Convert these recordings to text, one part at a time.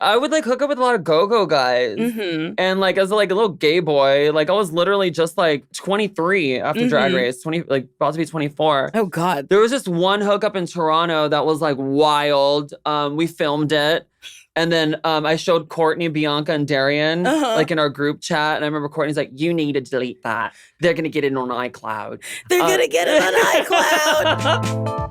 I would like hook up with a lot of go-go guys. Mm-hmm. And like as like a little gay boy, like I was literally just like 23 after Drag Race, 20 like about to be 24. Oh God. There was just one hookup in Toronto that was like wild. We filmed it. And then I showed Courtney, Bianca, and Darian like in our group chat. And I remember Courtney's like, you need to delete that. They're going to get it on iCloud. They're going to get it on iCloud.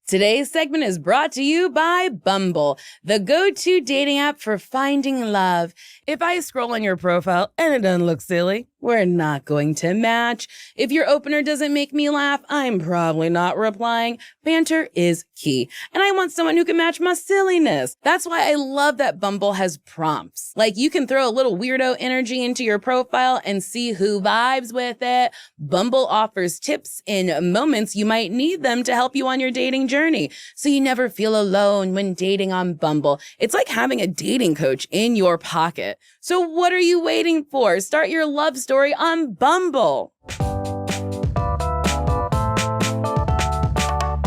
Today's segment is brought to you by Bumble, the go-to dating app for finding love. If I scroll on your profile and it doesn't look silly, we're not going to match. If your opener doesn't make me laugh, I'm probably not replying. Banter is key. And I want someone who can match my silliness. That's why I love that Bumble has prompts. Like you can throw a little weirdo energy into your profile and see who vibes with it. Bumble offers tips in moments you might need them to help you on your dating journey, so you never feel alone when dating on Bumble. It's like having a dating coach in your pocket. So what are you waiting for? Start your love story on Bumble.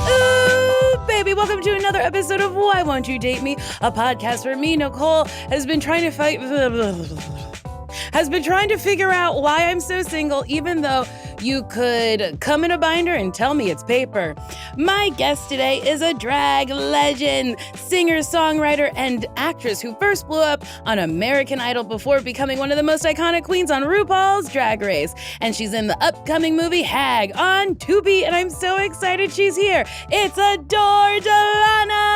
Ooh, baby, welcome to another episode of Why Won't You Date Me? A podcast where me, Nicole, has been trying to figure out why I'm so single, even though you could come in a binder and tell me it's paper. My guest today is a drag legend, singer, songwriter, and actress who first blew up on American Idol before becoming one of the most iconic queens on RuPaul's Drag Race. And she's in the upcoming movie Hag on Tubi, and I'm so excited she's here. It's Adore Delano!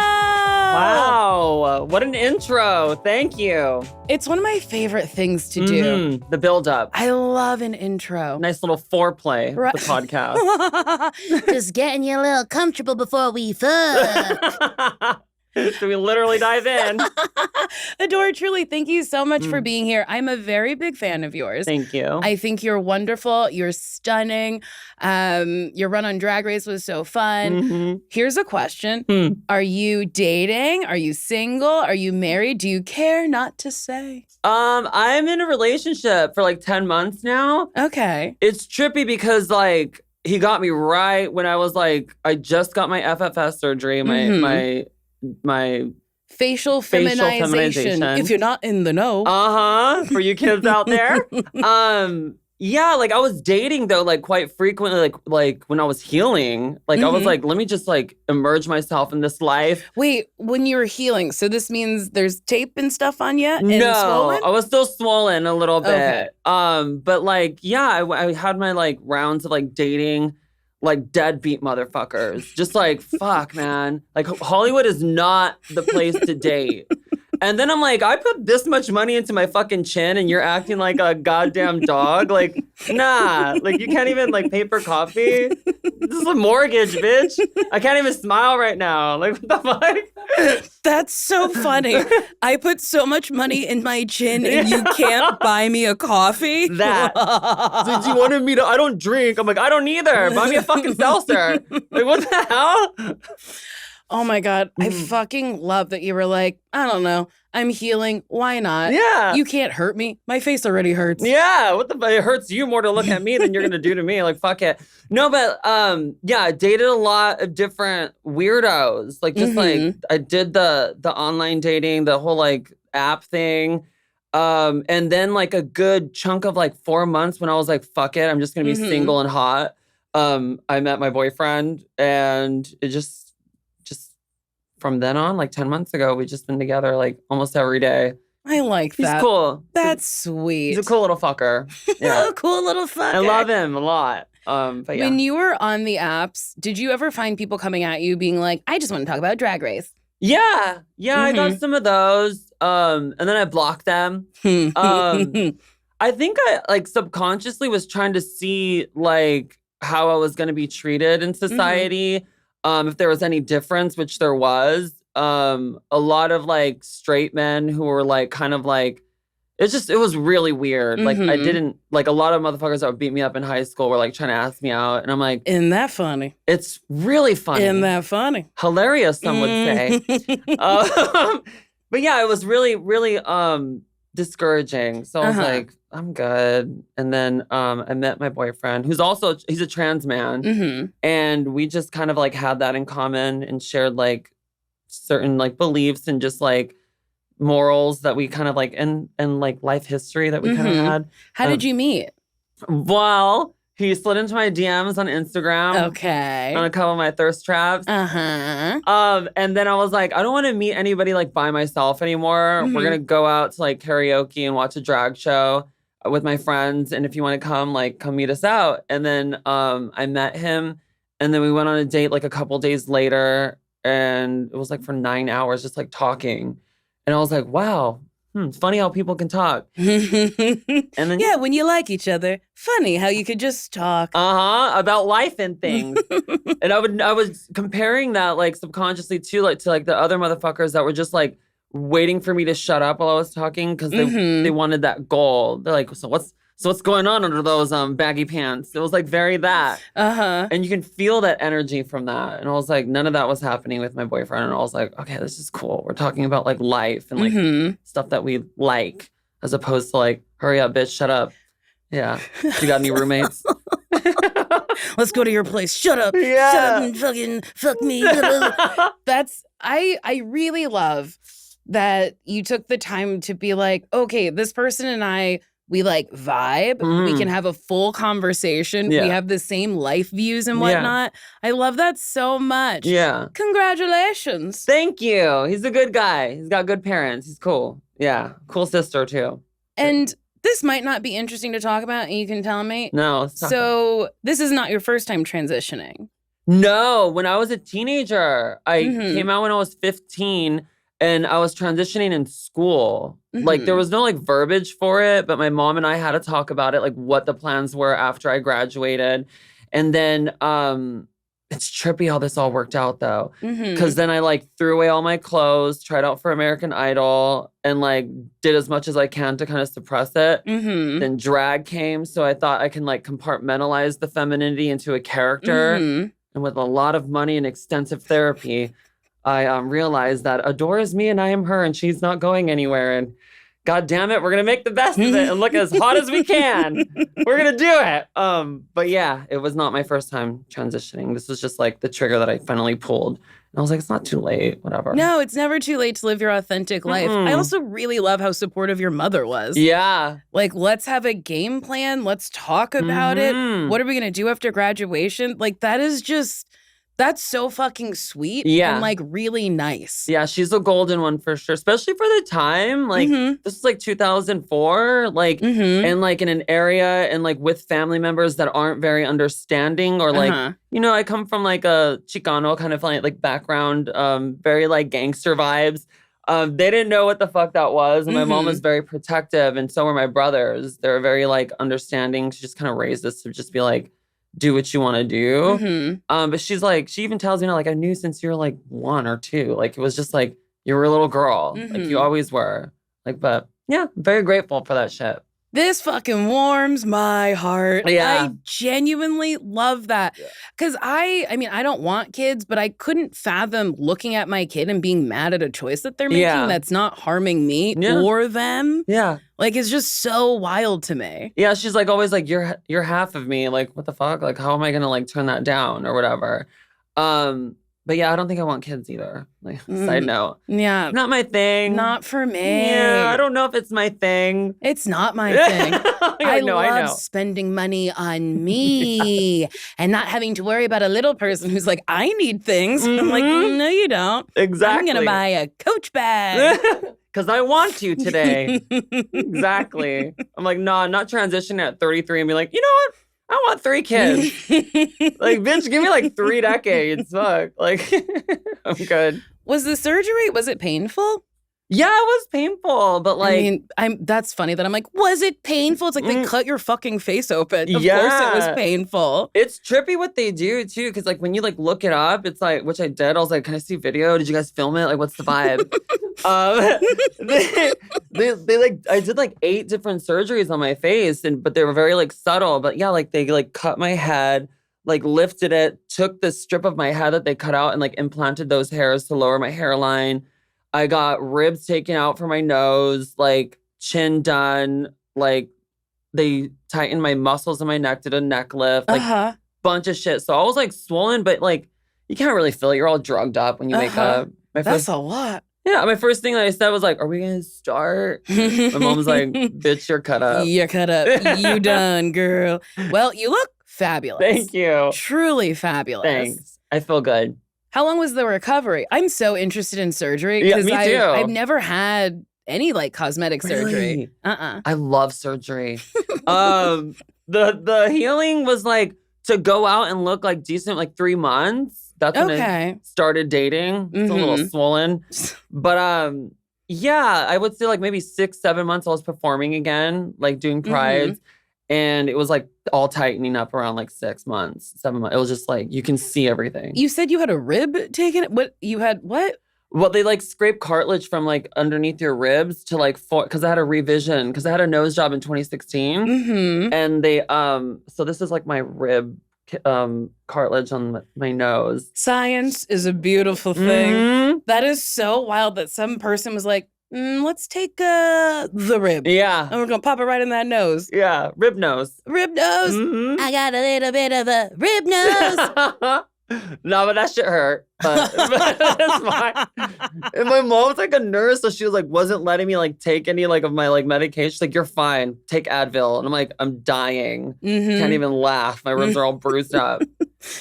Wow, what an intro. Thank you. It's one of my favorite things to do. The build-up. I love an intro. Nice little foreplay, the podcast. Just getting you a little comfortable before we fuck. So we literally dive in. Adore, truly, thank you so much for being here. I'm a very big fan of yours. Thank you. I think you're wonderful. You're stunning. Your run on Drag Race was so fun. Here's a question. Are you dating? Are you single? Are you married? Do you care not to say? I'm in a relationship for like 10 months now. Okay. It's trippy because like he got me right when I was like, I just got my FFS surgery, my facial feminization. If you're not in the know. For you kids out there. Yeah, like I was dating though, like quite frequently, like when I was healing, like I was like, let me just like immerse myself in this life. Wait, when you were healing, so this means there's tape and stuff on you? And no, swollen? I was still swollen a little bit. Okay. But like, yeah, I had my like rounds of like dating like deadbeat motherfuckers. Just like, fuck, man. Like Hollywood is not the place to date. And then I'm like, I put this much money into my fucking chin and you're acting like a goddamn dog? Like, nah. Like, you can't even, like, pay for coffee? This is a mortgage, bitch. I can't even smile right now. Like, what the fuck? That's so funny. I put so much money in my chin and you can't buy me a coffee? That. So you wanted me to, I don't drink. I'm like, I don't either. Buy me a fucking seltzer. Like, what the hell? Oh my God. I fucking love that you were like, I don't know. I'm healing. Why not? Yeah. You can't hurt me. My face already hurts. Yeah. What the fuck? It hurts you more to look at me than you're going to do to me. Like, fuck it. No, but yeah, I dated a lot of different weirdos. Like, just like, I did the online dating, the whole like app thing. And then like a good chunk of like 4 months when I was like, fuck it, I'm just going to be single and hot. I met my boyfriend and it just from then on, like 10 months ago, we've just been together like almost every day. I like that. He's cool. That's sweet. He's a cool little fucker. Yeah. Cool little fucker. I love him a lot. But yeah. When you were on the apps, did you ever find people coming at you being like, I just want to talk about Drag Race? Yeah. Yeah, I got some of those. And then I blocked them. I think I like subconsciously was trying to see like how I was going to be treated in society. If there was any difference, which there was, a lot of like straight men who were like kind of like, it was really weird. Like I didn't, like a lot of motherfuckers that would beat me up in high school were like trying to ask me out. And I'm like, isn't that funny? It's really funny. Isn't that funny? Hilarious, some would say. But yeah, it was really, really discouraging. So I was like, I'm good. And then I met my boyfriend, he's a trans man. And we just kind of like had that in common and shared like certain like beliefs and just like morals that we kind of like and like life history that we kind of had. How did you meet? Well, he slid into my DMs on Instagram. Okay. On a couple of my thirst traps. And then I was like, I don't want to meet anybody like by myself anymore. We're gonna go out to like karaoke and watch a drag show with my friends. And if you want to come meet us out. And then I met him, and then we went on a date like a couple days later, and it was like for 9 hours just like talking. And I was like, wow. It's funny how people can talk. And then when you like each other, funny how you could just talk. About life and things. And I was comparing that like subconsciously too, like to like the other motherfuckers that were just like waiting for me to shut up while I was talking because they wanted that goal. They're like, so what's going on under those baggy pants? It was like very that. And you can feel that energy from that. And I was like, none of that was happening with my boyfriend. And I was like, okay, this is cool. We're talking about like life and like stuff that we like, as opposed to like, hurry up, bitch, shut up. Yeah. You got any roommates? Let's go to your place. Shut up. Yeah. Shut up and fucking fuck me. I really love that you took the time to be like, okay, this person and I, we like vibe. We can have a full conversation. Yeah. We have the same life views and whatnot. I love that so much. Yeah. Congratulations. Thank you. He's a good guy. He's got good parents. He's cool. Yeah. Cool sister too. And this might not be interesting to talk about, and you can tell me. No. It's not. So this is not your first time transitioning. No. When I was a teenager, I came out when I was 15. And I was transitioning in school. Like, there was no, like, verbiage for it, but my mom and I had to talk about it, like, what the plans were after I graduated. And then it's trippy how this all worked out, though. Because then I, like, threw away all my clothes, tried out for American Idol, and, like, did as much as I can to kind of suppress it. Then drag came, so I thought I can, like, compartmentalize the femininity into a character. And with a lot of money and extensive therapy, I realized that Adore is me and I am her, and she's not going anywhere. And God damn it, we're gonna make the best of it and look as hot as we can. We're gonna do it. But yeah, it was not my first time transitioning. This was just like the trigger that I finally pulled. And I was like, it's not too late, whatever. No, it's never too late to live your authentic life. I also really love how supportive your mother was. Yeah. Like, let's have a game plan. Let's talk about it. What are we gonna do after graduation? Like, that's so fucking sweet and, like, really nice. Yeah, she's a golden one for sure, especially for the time. Like, this is, like, 2004, like, and, like, in an area and, like, with family members that aren't very understanding or, like, you know, I come from, like, a Chicano kind of, like background, very, like, gangster vibes. They didn't know what the fuck that was, and my mom was very protective, and so were my brothers. They were very, like, understanding. She just kind of raised us to just be, like, do what you want to do. But she's like, she even tells me, like, I knew since you were like 1 or 2. Like, it was just like, you were a little girl. Like, you always were. Like, but yeah, I'm very grateful for that shit. This fucking warms my heart. Yeah. I genuinely love that. Because I mean, I don't want kids, but I couldn't fathom looking at my kid and being mad at a choice that they're making that's not harming me or them. Yeah. Like, it's just so wild to me. Yeah, she's like always like, you're half of me. Like, what the fuck? Like, how am I gonna like turn that down or whatever? But yeah, I don't think I want kids either. Like, side note. Yeah. Not my thing. Not for me. Yeah, I don't know if it's my thing. It's not my thing. I love spending money on me and not having to worry about a little person who's like, I need things. I'm like, no, you don't. Exactly. I'm going to buy a Coach bag. Because I want to today. Exactly. I'm like, no, I'm not transitioning at 33 and be like, you know what? I want 3 kids. Like, bitch, give me like 3 decades. Fuck. Like, I'm good. Was the surgery, was it painful? Yeah, it was painful, but like... I mean, that's funny that I'm like, was it painful? It's like, they cut your fucking face open. Of course it was painful. It's trippy what they do, too, because like when you like look it up, it's like, which I did, I was like, can I see video? Did you guys film it? Like, what's the vibe? They like, I did like 8 different surgeries on my face, but they were very like subtle. But yeah, like they like cut my head, like lifted it, took the strip of my head that they cut out and like implanted those hairs to lower my hairline. I got ribs taken out from my nose, like chin done, like they tightened my muscles in my neck, did a neck lift, bunch of shit. So I was like swollen, but like you can't really feel it. You're all drugged up when you wake up. That's a lot. Yeah, my first thing that I said was like, "Are we gonna start?" My mom was like, "Bitch, you're cut up. You're cut up. You done, girl." Well, you look fabulous. Thank you. Truly fabulous. Thanks. I feel good. How long was the recovery? I'm so interested in surgery Yeah, me too. I've never had any like cosmetic surgery. I love surgery. The healing was like to go out and look like decent like 3 months. That's when I started dating. It's a little swollen. But yeah, I would say like maybe 6-7 months I was performing again, like doing prides. And it was like all tightening up around like 6 months, 7 months. It was just like you can see everything. You said you had a rib taken? What you had what? Well, they like scrape cartilage from like underneath your ribs to like because I had a revision because I had a nose job in 2016. And they so this is like my rib cartilage on my nose. Science is a beautiful thing. That is so wild that some person was like, let's take the rib. Yeah. And we're going to pop it right in that nose. Yeah. Rib nose. Rib nose. I got a little bit of a rib nose. No, but that shit hurt. But that's fine. And my mom's like a nurse, so she was like, wasn't letting me like take any like of my like medication. She's like, you're fine. Take Advil. And I'm like, I'm dying. Can't even laugh. My ribs are all bruised up.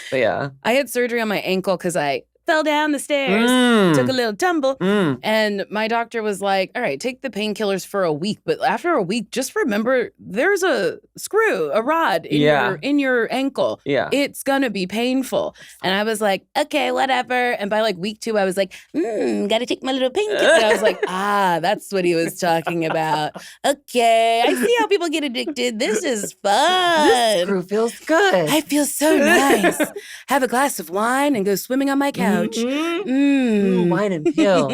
But yeah. I had surgery on my ankle because I fell down the stairs, took a little tumble, and my doctor was like, all right, take the painkillers for a week. But after a week, just remember there's a screw, a rod in your ankle. Yeah. It's gonna be painful. And I was like, okay, whatever. And by like week 2, I was like, gotta take my little painkiller. And I was like, that's what he was talking about. Okay, I see how people get addicted. This is fun. This screw feels good. I feel so nice. Have a glass of wine and go swimming on my couch. Wine and pills.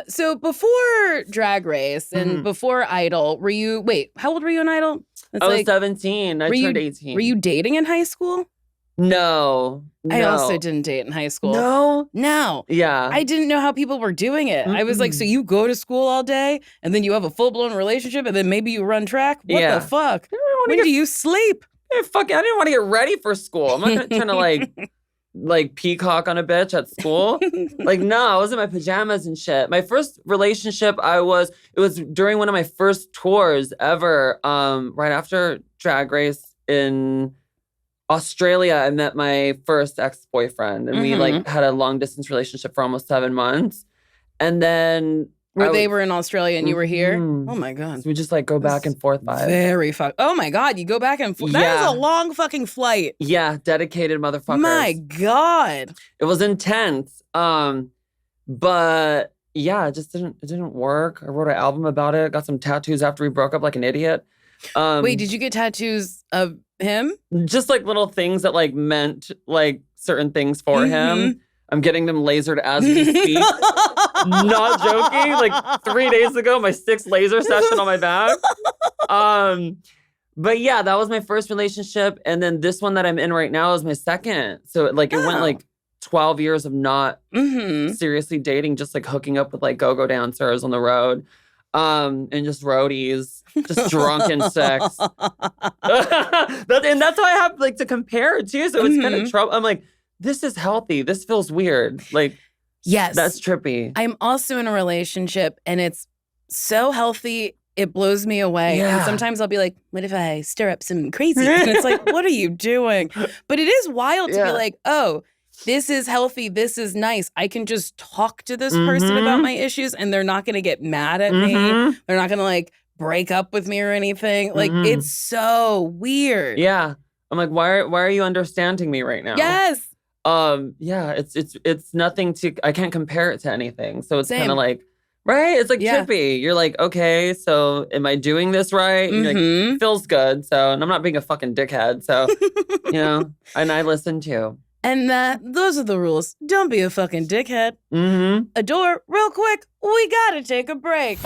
So before Drag Race and before Idol, how old were you in Idol? I was 17. I turned 18. Were you dating in high school? No. I also didn't date in high school. No? Yeah. I didn't know how people were doing it. I was like, so you go to school all day and then you have a full-blown relationship and then maybe you run track? What the fuck? When do you sleep? Hey, fuck it. I didn't want to get ready for school. I'm not trying to like peacock on a bitch at school. Like, no, I was in my pajamas and shit. My first relationship, it was during one of my first tours ever. Right after Drag Race in Australia, I met my first ex-boyfriend and we like had a long distance relationship for almost 7 months. And then they were in Australia and you were here? Oh my God. So we just like go back and forth by Very Oh my God, you go back and forth. That is a long fucking flight. Yeah, dedicated motherfuckers. My God. It was intense. But yeah, it didn't work. I wrote an album about it. Got some tattoos after we broke up like an idiot. Wait, did you get tattoos of him? Just like little things that like meant like certain things for him. I'm getting them lasered as we speak. Not joking. Like 3 days ago, my 6th laser session on my back. But yeah, that was my first relationship. And then this one that I'm in right now is my second. So it went like 12 years of not seriously dating, just like hooking up with like go-go dancers on the road. And just roadies, just drunken sex. And that's how I have like to compare it too. So it's kind of trouble. I'm like, this is healthy. This feels weird. Like, yes, that's trippy. I'm also in a relationship and it's so healthy. It blows me away. Yeah. And sometimes I'll be like, what if I stir up some crazy? And it's like, what are you doing? But it is wild to be like, oh, this is healthy. This is nice. I can just talk to this person about my issues and they're not going to get mad at me. They're not going to like break up with me or anything. Like, it's so weird. Yeah. I'm like, why are you understanding me right now? Yes. Yeah, it's nothing I can't compare it to anything. So it's kind of like, right? It's like trippy. You're like, okay, so am I doing this right? And you're like, feels good. So, and I'm not being a fucking dickhead. So, and I listen too. And those are the rules. Don't be a fucking dickhead. Adore, real quick, we gotta take a break.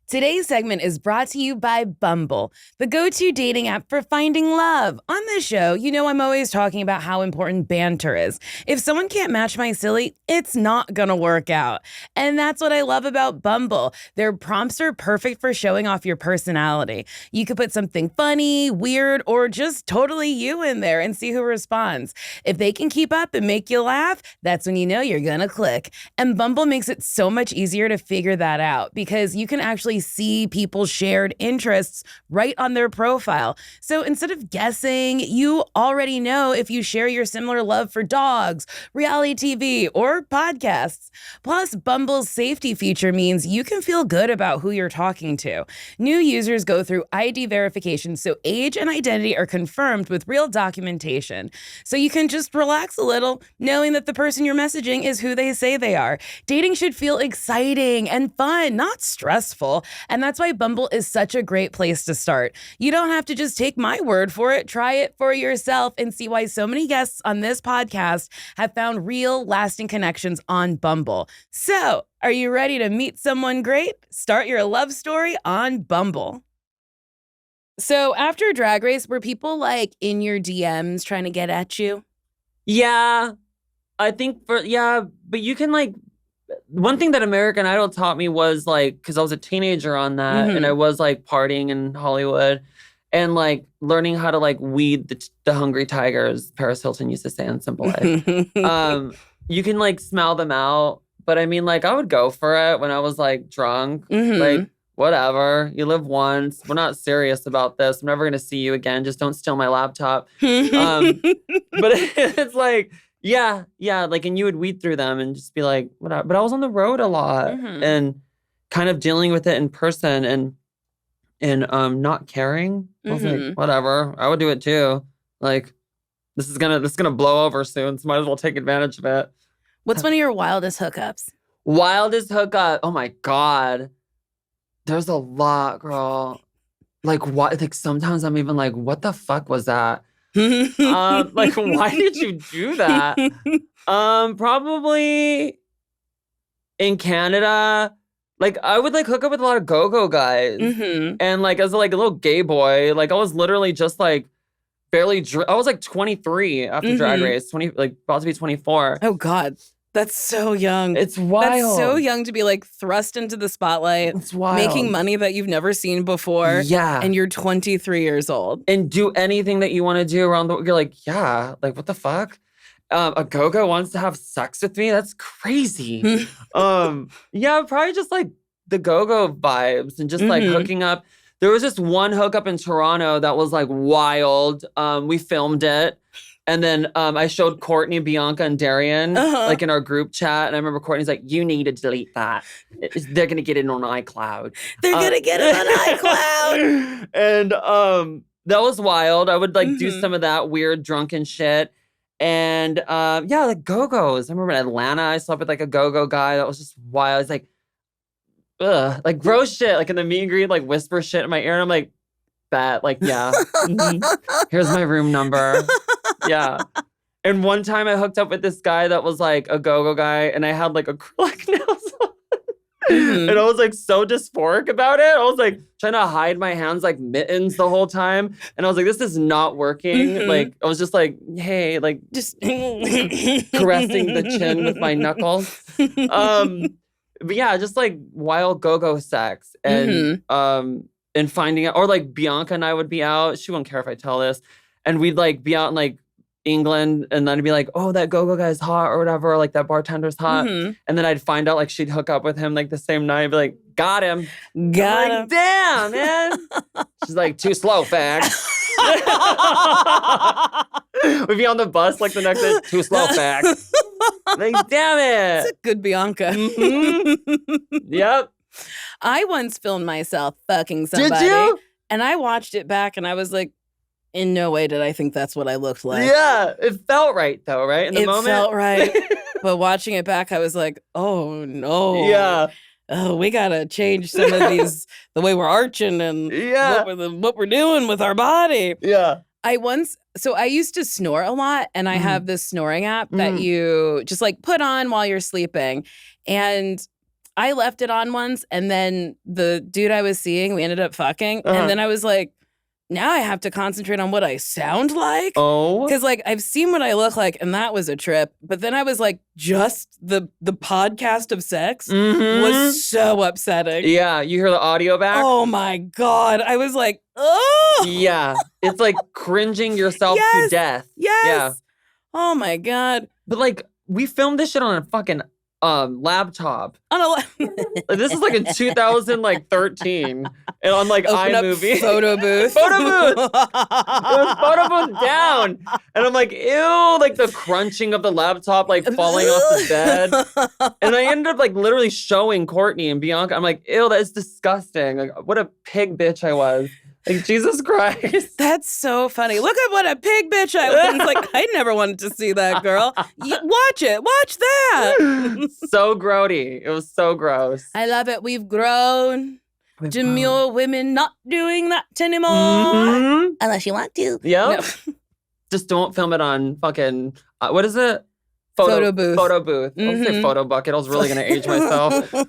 Today's segment is brought to you by Bumble, the go-to dating app for finding love. On this show, you know I'm always talking about how important banter is. If someone can't match my silly, it's not gonna work out. And that's what I love about Bumble. Their prompts are perfect for showing off your personality. You could put something funny, weird, or just totally you in there and see who responds. If they can keep up and make you laugh, that's when you know you're gonna click. And Bumble makes it so much easier to figure that out because you can actually see people's shared interests right on their profile. So instead of guessing, you already know if you share your similar love for dogs, reality TV, or podcasts. Plus, Bumble's safety feature means you can feel good about who you're talking to. New users go through ID verification, so age and identity are confirmed with real documentation. So you can just relax a little, knowing that the person you're messaging is who they say they are. Dating should feel exciting and fun, not stressful. And that's why Bumble is such a great place to start. You don't have to just take my word for it. Try it for yourself and see why so many guests on this podcast have found real, lasting connections on Bumble. So, are you ready to meet someone great? Start your love story on Bumble. So, after Drag Race, were people like in your DMs trying to get at you? Yeah, I think but you can like, one thing that American Idol taught me was like, because I was a teenager on that and I was like partying in Hollywood and like learning how to like weed the hungry tigers, Paris Hilton used to say on Simple Life. You can like smell them out. But I mean, like I would go for it when I was like drunk. Like, whatever, you live once. We're not serious about this. I'm never going to see you again. Just don't steal my laptop. But it's like, yeah, like, and you would weed through them and just be like, whatever. But I was on the road a lot and kind of dealing with it in person and not caring. I was like, whatever, I would do it too. Like, this is gonna blow over soon, so might as well take advantage of it. What's one of your wildest hookups? Wildest hookup? Oh my God, there's a lot, girl. Like, what? Like, sometimes I'm even like, what the fuck was that? Like, why did you do that? Probably in Canada. Like, I would like hook up with a lot of go-go guys. And like, as like a little gay boy, like I was literally just like barely, I was like 23 after Drag Race, about to be 24. Oh God. That's so young. It's wild. That's so young to be like thrust into the spotlight. It's wild. Making money that you've never seen before. Yeah. And you're 23 years old. And do anything that you want to do around the world. You're like, yeah, like what the fuck? A go-go wants to have sex with me? That's crazy. Yeah, probably just like the go-go vibes and just like hooking up. There was just one hookup in Toronto that was like wild. We filmed it. And then I showed Courtney, Bianca, and Darian like in our group chat. And I remember Courtney's like, you need to delete that. They're going to get it on iCloud. They're going to get it on iCloud. And that was wild. I would like do some of that weird drunken shit. And yeah, like go-go's. I remember in Atlanta, I slept with like a go-go guy. That was just wild. It's like, ugh, like gross shit. Like in the meet and greet, like whisper shit in my ear. And I'm like, that, like, yeah. Here's my room number. Yeah. And one time I hooked up with this guy that was like a go-go guy and I had like acrylic nails on. And I was like so dysphoric about it. I was like trying to hide my hands like mittens the whole time. And I was like, this is not working. Like, I was just like, hey, like just caressing the chin with my knuckles. But yeah, just like wild go-go sex and finding out, or like Bianca and I would be out. She won't care if I tell this. And we'd like be out in like England and then I'd be like, oh, that go-go guy's hot or whatever. Or like that bartender's hot. And then I'd find out like she'd hook up with him like the same night. I'd be like, got him. Got him. Like, damn, man. She's like, too slow, fag. We'd be on the bus like the next day, too slow, fag. Like, damn it. That's a good Bianca. Yep. I once filmed myself fucking somebody. Did you? And I watched it back and I was like, in no way did I think that's what I looked like. Yeah, it felt right though, right? In the moment? It felt right. But watching it back, I was like, oh no. Yeah. Oh, we gotta change some of these, the way we're arching and what we're doing with our body. Yeah. I used to snore a lot and I have this snoring app that you just like put on while you're sleeping. And I left it on once, and then the dude I was seeing, we ended up fucking. And then I was like, now I have to concentrate on what I sound like. Oh. Because, like, I've seen what I look like, and that was a trip. But then I was like, just the podcast of sex was so upsetting. Yeah, you hear the audio back? Oh, my God. I was like, oh. Yeah, it's like cringing yourself to death. Yes. Yeah. Oh, my God. But, like, we filmed this shit on a fucking laptop. This is like in 2013. And on like iMovie. Photo booth. Photo booth. It was photo booth down. And I'm like, ew, like the crunching of the laptop like falling off the bed. And I ended up like literally showing Courtney and Bianca. I'm like, ew, that is disgusting. Like, what a pig bitch I was. Like, Jesus Christ. That's so funny. Look at what a pig bitch I was. Like, I never wanted to see that girl. Watch it. Watch that. So grody. It was so gross. I love it. We've grown. Demure women not doing that anymore. Unless you want to. Yep. No. Just don't film it on fucking, what is it? Photo booth. Photo booth. I was say photo bucket. I was really going to age myself. Woo!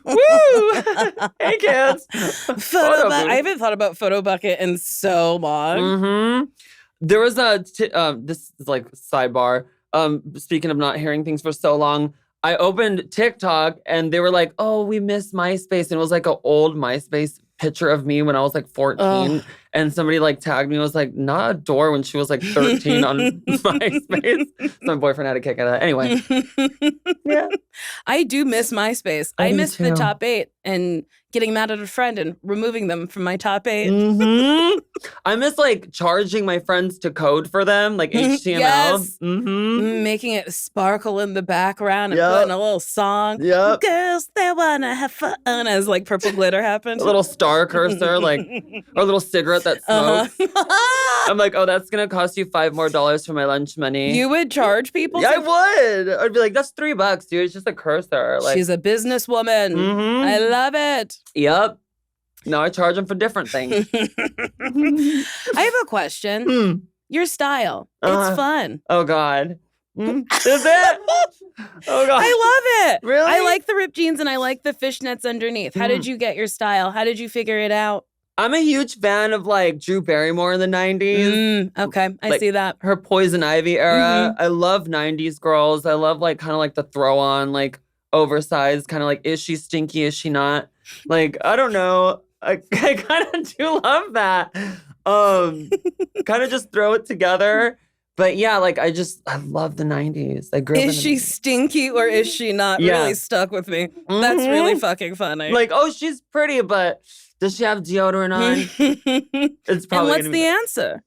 Hey, kids. Photo I haven't thought about photo bucket in so long. There was this is like sidebar. Speaking of not hearing things for so long, I opened TikTok and they were like, oh, we miss MySpace. And it was like an old MySpace picture of me when I was like 14. And somebody like tagged me and was like, not Adore when she was like 13 on MySpace. So my boyfriend had a kick out of that. Anyway. Yeah. I do miss MySpace. I miss the top 8 and getting mad at a friend and removing them from my top 8. I miss like charging my friends to code for them, like HTML. Yes. Making it sparkle in the background and putting a little song. Girls, they wanna have fun as like purple glitter happened. A little star cursor, like, or a little cigarette that smokes. I'm like, oh, that's gonna cost you $5 more for my lunch money. You would charge people? Yeah, I would. I'd be like, that's $3, dude. It's just a cursor. Like, she's a businesswoman. I love it. Yep. No, I charge them for different things. I have a question. Your style. It's fun. Oh, God. Is it? Oh, God. I love it. Really? I like the ripped jeans and I like the fishnets underneath. How did you get your style? How did you figure it out? I'm a huge fan of like Drew Barrymore in the 90s. Okay, I see that. Her Poison Ivy era. I love 90s girls. I love like kind of like the throw on, like oversized, kind of like, is she stinky? Is she not? Like, I don't know. I kind of do love that. Kind of just throw it together. But yeah, like I love the 90s. I grew up Is she stinky or is she not? Really stuck with me. That's really fucking funny. Like, oh, she's pretty, but does she have deodorant on? It's probably. And what's the answer?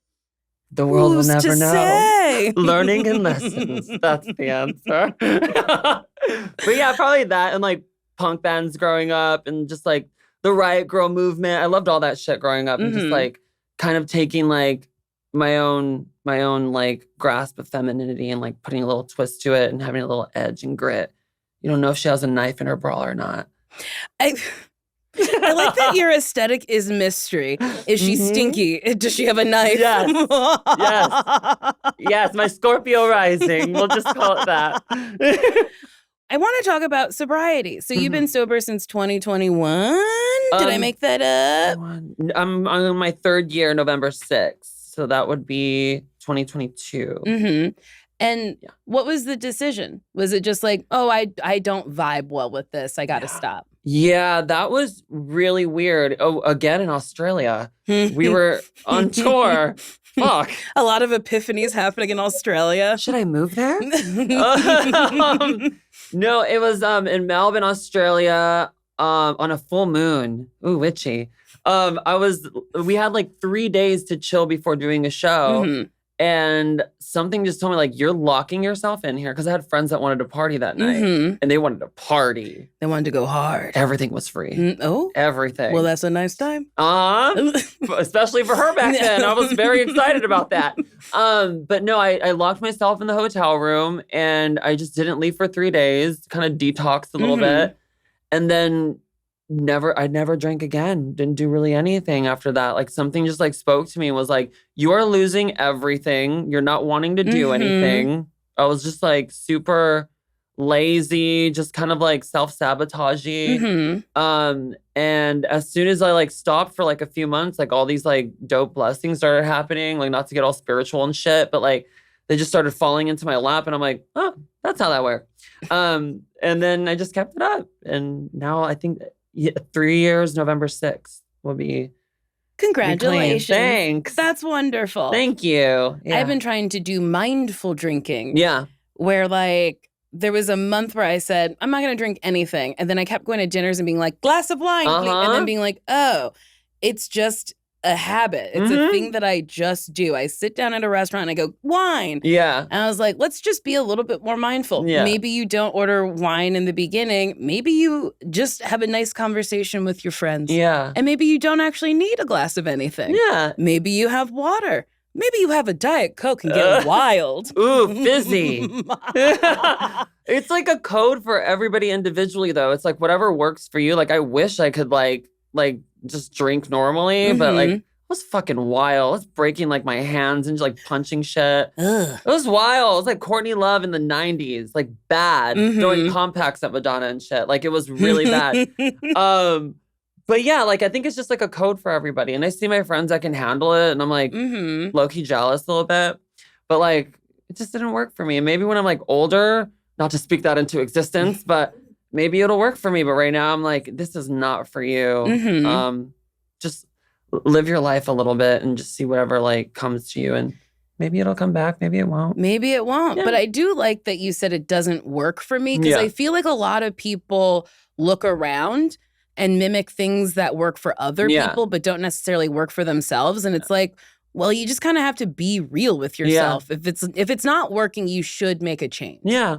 The world will never know. Say? Learning and lessons. That's the answer. But yeah, probably that and like punk bands growing up and just like the Riot Girl movement. I loved all that shit growing up and just like kind of taking like my own like grasp of femininity and like putting a little twist to it and having a little edge and grit. You don't know if she has a knife in her bra or not. I like that your aesthetic is mystery. Is she stinky? Does she have a knife? Yes. Yes, my Scorpio rising. We'll just call it that. I want to talk about sobriety. So you've been sober since 2021? Did I make that up? I'm on my 3rd year, November 6th. So that would be 2022. And what was the decision? Was it just like, oh, I don't vibe well with this. I got to stop. Yeah, that was really weird. Oh, again in Australia. We were on tour. Fuck. A lot of epiphanies happening in Australia. Should I move there? No, it was in Melbourne, Australia, on a full moon. Ooh, witchy. We had like 3 days to chill before doing a show. And something just told me, like, you're locking yourself in here. Because I had friends that wanted to party that night. And they wanted to party. They wanted to go hard. Everything was free. Everything. Well, that's a nice time. Especially for her back then. I was very excited about that. But no, I locked myself in the hotel room. And I just didn't leave for 3 days. Kind of detoxed a little bit. And then I never drank again. Didn't do really anything after that. Like something just like spoke to me and was like, you are losing everything. You're not wanting to do anything. I was just like super lazy, just kind of like self-sabotagey. Mm-hmm. And as soon as I like stopped for like a few months, like all these like dope blessings started happening, like not to get all spiritual and shit, but like they just started falling into my lap and I'm like, oh, that's how that worked. And then I just kept it up. And now I think 3 years, November 6th will be. Congratulations. Thanks. That's wonderful. Thank you. Yeah. I've been trying to do mindful drinking. Yeah. Where like there was a month where I said, I'm not going to drink anything. And then I kept going to dinners and being like, glass of wine. Please. And then being like, oh, it's just a habit. It's a thing that I just do. I sit down at a restaurant and I go, wine. Yeah. And I was like, let's just be a little bit more mindful. Yeah. Maybe you don't order wine in the beginning. Maybe you just have a nice conversation with your friends. Yeah. And maybe you don't actually need a glass of anything. Yeah. Maybe you have water. Maybe you have a Diet Coke and get wild. Ooh, fizzy. It's like a code for everybody individually, though. It's like whatever works for you. Like I wish I could like just drink normally, but like it was fucking wild. I was breaking like my hands and just like punching shit. It was wild. It was like Courtney Love in the 90s, like bad, throwing compacts at Madonna and shit. Like it was really bad. But yeah, like I think it's just like a code for everybody. And I see my friends that can handle it and I'm like low-key jealous a little bit. But like it just didn't work for me. And maybe when I'm like older, not to speak that into existence, but maybe it'll work for me. But right now I'm like, this is not for you. Just live your life a little bit and just see whatever like comes to you. And maybe it'll come back. Maybe it won't. Maybe it won't. Yeah. But I do like that you said it doesn't work for me because I feel like a lot of people look around and mimic things that work for other people but don't necessarily work for themselves. And it's like, well, you just kind of have to be real with yourself. If it's not working, you should make a change. Yeah.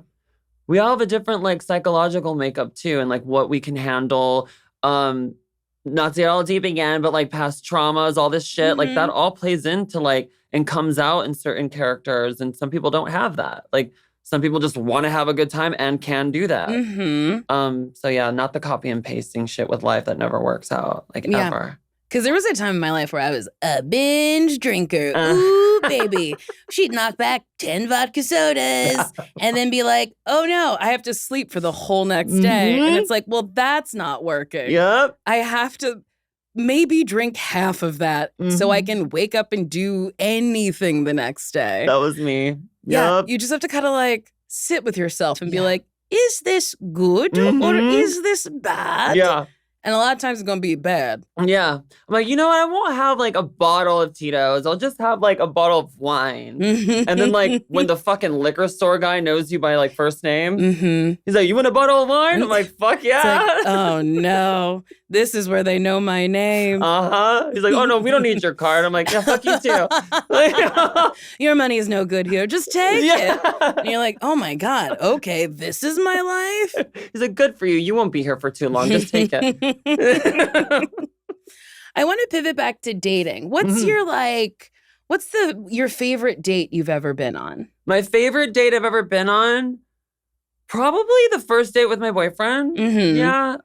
We all have a different like psychological makeup too and like what we can handle. Not to get all deep again, but like past traumas, all this shit, like that all plays into like and comes out in certain characters. And some people don't have that. Like some people just want to have a good time and can do that. So yeah, not the copy and pasting shit with life that never works out, like ever. Because there was a time in my life where I was a binge drinker. Ooh, baby. She'd knock back 10 vodka sodas and then be like, oh no, I have to sleep for the whole next day. And it's like, well, that's not working. Yep. I have to maybe drink half of that so I can wake up and do anything the next day. That was me. Yeah, you just have to kind of like sit with yourself and be like, is this good or is this bad? Yeah. And a lot of times it's going to be bad. Yeah. I'm like, you know what? I won't have like a bottle of Tito's. I'll just have like a bottle of wine. And then like when the fucking liquor store guy knows you by like first name, he's like, you want a bottle of wine? I'm like, fuck yeah. Like, oh no, this is where they know my name. He's like, oh no, we don't need your card. I'm like, yeah, fuck you too. Your money is no good here. Just take it. And you're like, oh my God, okay, this is my life. He's like, good for you. You won't be here for too long. Just take it. I want to pivot back to dating. What's your your favorite date you've ever been on? My favorite date I've ever been on? Probably the first date with my boyfriend. Yeah.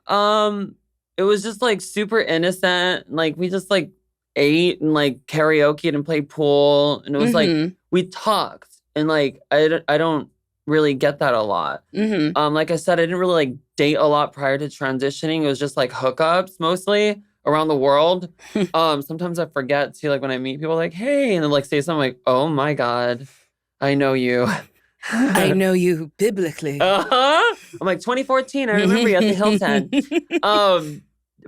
It was just like super innocent. Like we just like ate and like karaoke'd and played pool. And it was like we talked. And like I don't really get that a lot. Like I said, I didn't really like date a lot prior to transitioning. It was just like hookups mostly around the world. Sometimes I forget too, like when I meet people like, hey, and then like say something like, oh my God, I know you. I know you biblically. I'm like 2014, I remember you at the Hilton.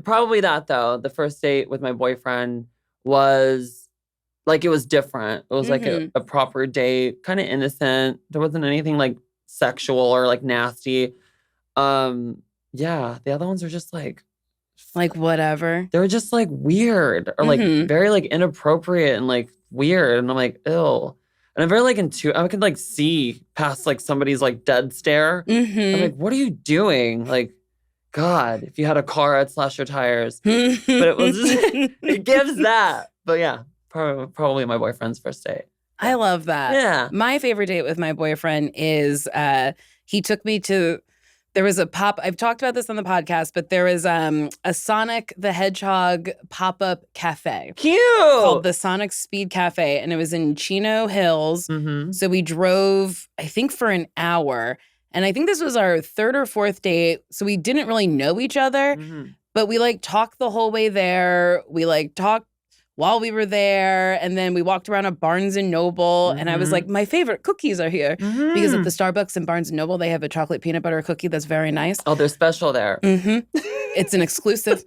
Probably that though. The first date with my boyfriend was like, it was different. It was like a proper date, kind of innocent. There wasn't anything like sexual or like nasty. Yeah, the other ones are just like whatever. They were just like weird or like very like inappropriate and like weird. And I'm like, ew. And I'm very like I could like see past like somebody's like dead stare. I'm like, what are you doing? Like, God, if you had a car, I'd slash your tires. But it was just, it gives that. But yeah, probably my boyfriend's first date. I love that. Yeah. My favorite date with my boyfriend is he took me to, there was a I've talked about this on the podcast, but there was a Sonic the Hedgehog pop-up cafe. Cute! Called the Sonic Speed Cafe, and it was in Chino Hills. So we drove, I think, for an hour, And I think this was our third or fourth date. So we didn't really know each other, but we like talked the whole way there. We like talked while we were there. And then we walked around a Barnes and Noble. And I was like, my favorite cookies are here. Because at the Starbucks and Barnes and Noble, they have a chocolate peanut butter cookie that's very nice. Oh, they're special there. It's an exclusive.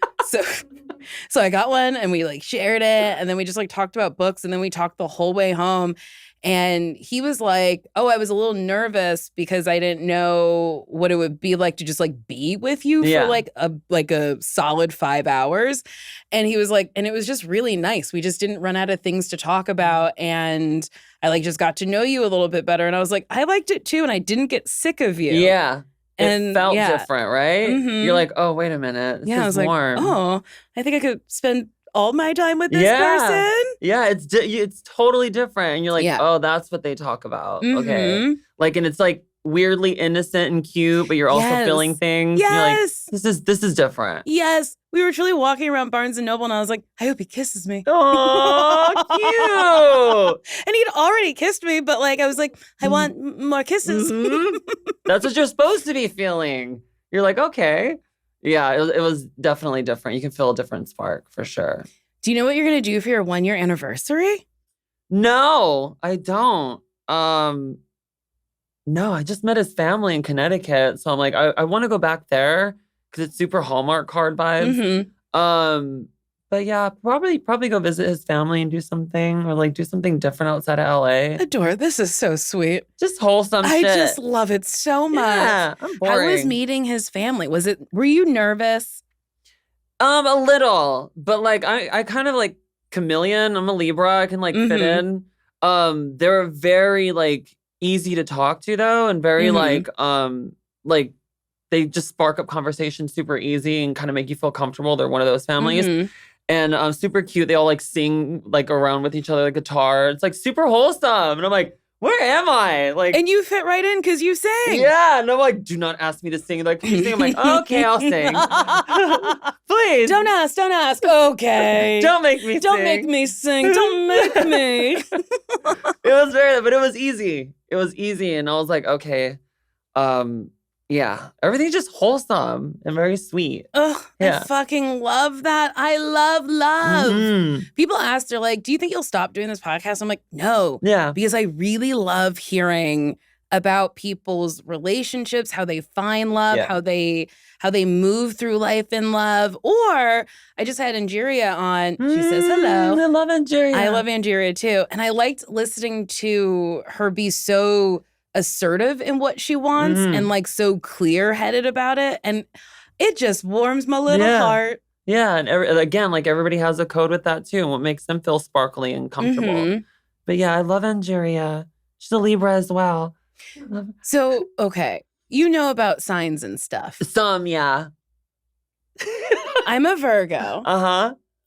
So I got one and we like shared it. And then we just like talked about books. And then we talked the whole way home. And he was like, oh, I was a little nervous because I didn't know what it would be like to just like be with you for like a solid 5 hours. And he was like, and it was just really nice. We just didn't run out of things to talk about. And I like just got to know you a little bit better. And I was like, I liked it too. And I didn't get sick of you. Yeah. And it felt different, right? You're like, oh, wait a minute. This I was warm. like, oh, I think I could spend all my time with this person. Yeah, it's totally different. And you're like, oh, that's what they talk about. Okay. Like, and it's like weirdly innocent and cute, but you're also feeling things. Yes. You're like, this is different. Yes. We were truly walking around Barnes and Noble and I was like, I hope he kisses me. Oh, cute. And he'd already kissed me, but like, I was like, I want more kisses. That's what you're supposed to be feeling. You're like, okay. Yeah, it was definitely different. You can feel a different spark for sure. Do you know what you're going to do for your 1-year anniversary? No, I don't. No, I just met his family in Connecticut. So I'm like, I want to go back there because it's super Hallmark card vibes. But yeah, probably go visit his family and do something or like do something different outside of LA. Adore, this is so sweet. Just wholesome shit. I just love it so much. Yeah, I'm boring. How was meeting his family? Were you nervous? A little, but like I kind of like chameleon. I'm a Libra. I can like fit in. They're very like easy to talk to though, and very like they just spark up conversation super easy and kind of make you feel comfortable. They're one of those families. And super cute. They all like sing like around with each other, like guitar. It's like super wholesome. And I'm like, where am I? Like, and you fit right in because you sing. Yeah. And I'm like, do not ask me to sing. Like, can you sing? I'm like, okay, I'll sing. Please. Don't ask. Okay. Don't make me sing. Don't make me. But it was easy. And I was like, okay. Yeah, everything's just wholesome and very sweet. Oh, yeah. I fucking love that. I love. People ask, they're like, do you think you'll stop doing this podcast? I'm like, no. Yeah. Because I really love hearing about people's relationships, how they find love, how they move through life in love. Or I just had Angeria on. She says hello. I love Angeria. I love Angeria too. And I liked listening to her be so assertive in what she wants and like so clear-headed about it, and it just warms my little heart. Yeah, and again, like everybody has a code with that too, and what makes them feel sparkly and comfortable. But yeah, I love Angeria. She's a Libra as well. So, okay, you know about signs and stuff. Some, yeah. I'm a Virgo.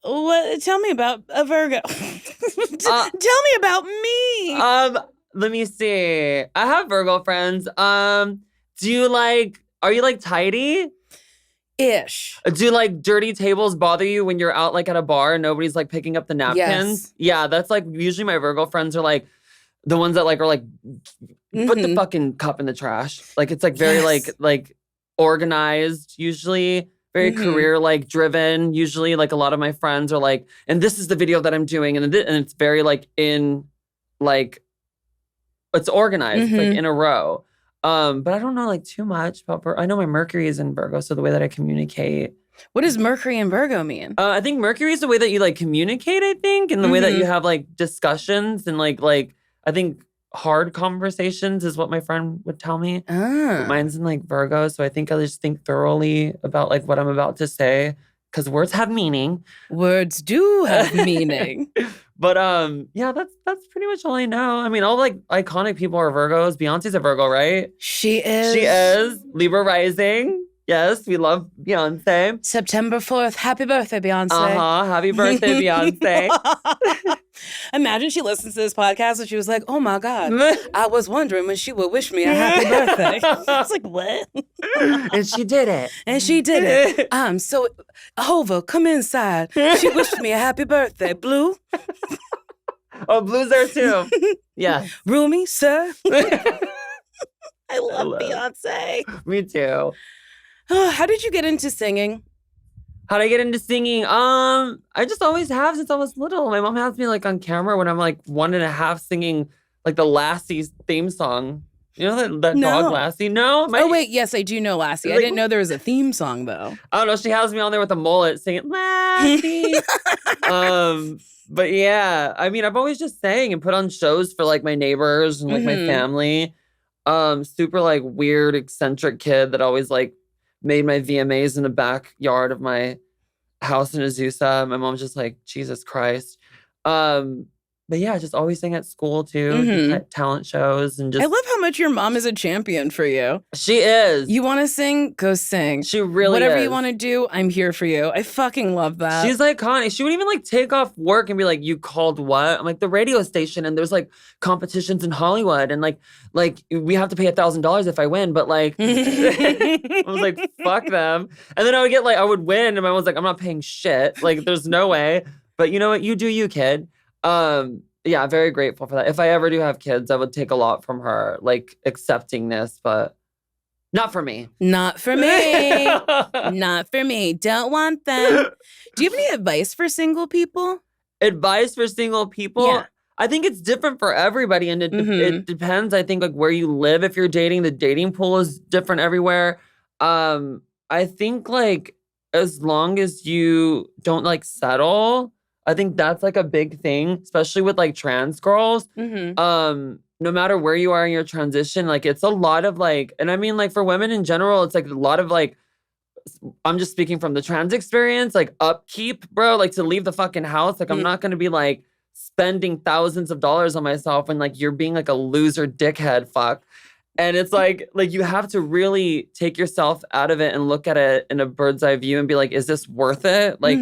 What? Tell me about a Virgo. Tell me about me. Let me see. I have Virgo friends. Are you like tidy? Ish. Do like dirty tables bother you when you're out like at a bar and nobody's like picking up the napkins? Yes. Yeah, that's like usually my Virgo friends are like the ones that like are like put the fucking cup in the trash. Like it's like very like organized usually. Very career like driven. Usually like a lot of my friends are like, and this is the video that I'm doing, and it's very like in like it's organized like in a row. But I don't know like too much about Virgo. I know my Mercury is in Virgo, so the way that I communicate. What does Mercury and Virgo mean? I think Mercury is the way that you like communicate, I think, and the way that you have like discussions and like I think hard conversations is what my friend would tell me. Mine's in like Virgo, so I think I just think thoroughly about like what I'm about to say because words have meaning. Words do have meaning. But yeah, that's pretty much all I know. I mean, all like iconic people are Virgos. Beyonce's a Virgo, right? She is. She is. Libra rising. Yes, we love Beyonce. September 4th. Happy birthday, Beyonce. Happy birthday, Beyonce. Imagine she listens to this podcast and she was like, oh my God, I was wondering when she would wish me a happy birthday. I was like, what? And she did it. So, Hova, come inside. She wished me a happy birthday. Blue? Oh, Blue's there too. Yeah. Roomy, sir? I love Beyonce. Me too. How did you get into singing? How'd I get into singing? I just always have since I was little. My mom has me like on camera when I'm like 1.5 singing like the Lassie's theme song. You know that dog Lassie? No? Oh, wait. Yes, I do know Lassie. I didn't know there was a theme song, though. I don't know. She has me on there with a mullet singing Lassie. But yeah, I mean, I've always just sang and put on shows for like my neighbors and like my family. Super like weird, eccentric kid that always like made my VMAs in the backyard of my house in Azusa. My mom's just like, Jesus Christ. But yeah, just always sang at school too, talent shows and just. I love how much your mom is a champion for you. She is. You want to sing? Go sing. She really Whatever is. you want to do, I'm here for you. I fucking love that. She's iconic. She would even like take off work and be like, "You called what?" I'm like, "The radio station, and there's like competitions in Hollywood, and like we have to pay $1,000 if I win." But like, I was like, "Fuck them." And then I would win, and my mom was like, "I'm not paying shit. Like, there's no way." But you know what? You do you, kid. Yeah, very grateful for that. If I ever do have kids, I would take a lot from her, like accepting this, but not for me. Not for me. Not for me. Don't want them. Do you have any advice for single people? Advice for single people? Yeah. I think it's different for everybody, and it depends. I think like where you live. If you're dating, the dating pool is different everywhere. I think like as long as you don't like settle, I think that's like a big thing, especially with like trans girls. No matter where you are in your transition, like it's a lot of like, and I mean like for women in general, it's like a lot of like, I'm just speaking from the trans experience, like upkeep, bro, like to leave the fucking house. Like I'm not going to be like spending thousands of dollars on myself when like you're being like a loser dickhead fuck. And it's like you have to really take yourself out of it and look at it in a bird's eye view and be like, is this worth it? Like,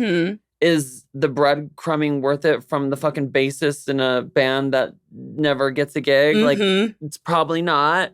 is the breadcrumbing worth it from the fucking bassist in a band that never gets a gig? Like, it's probably not.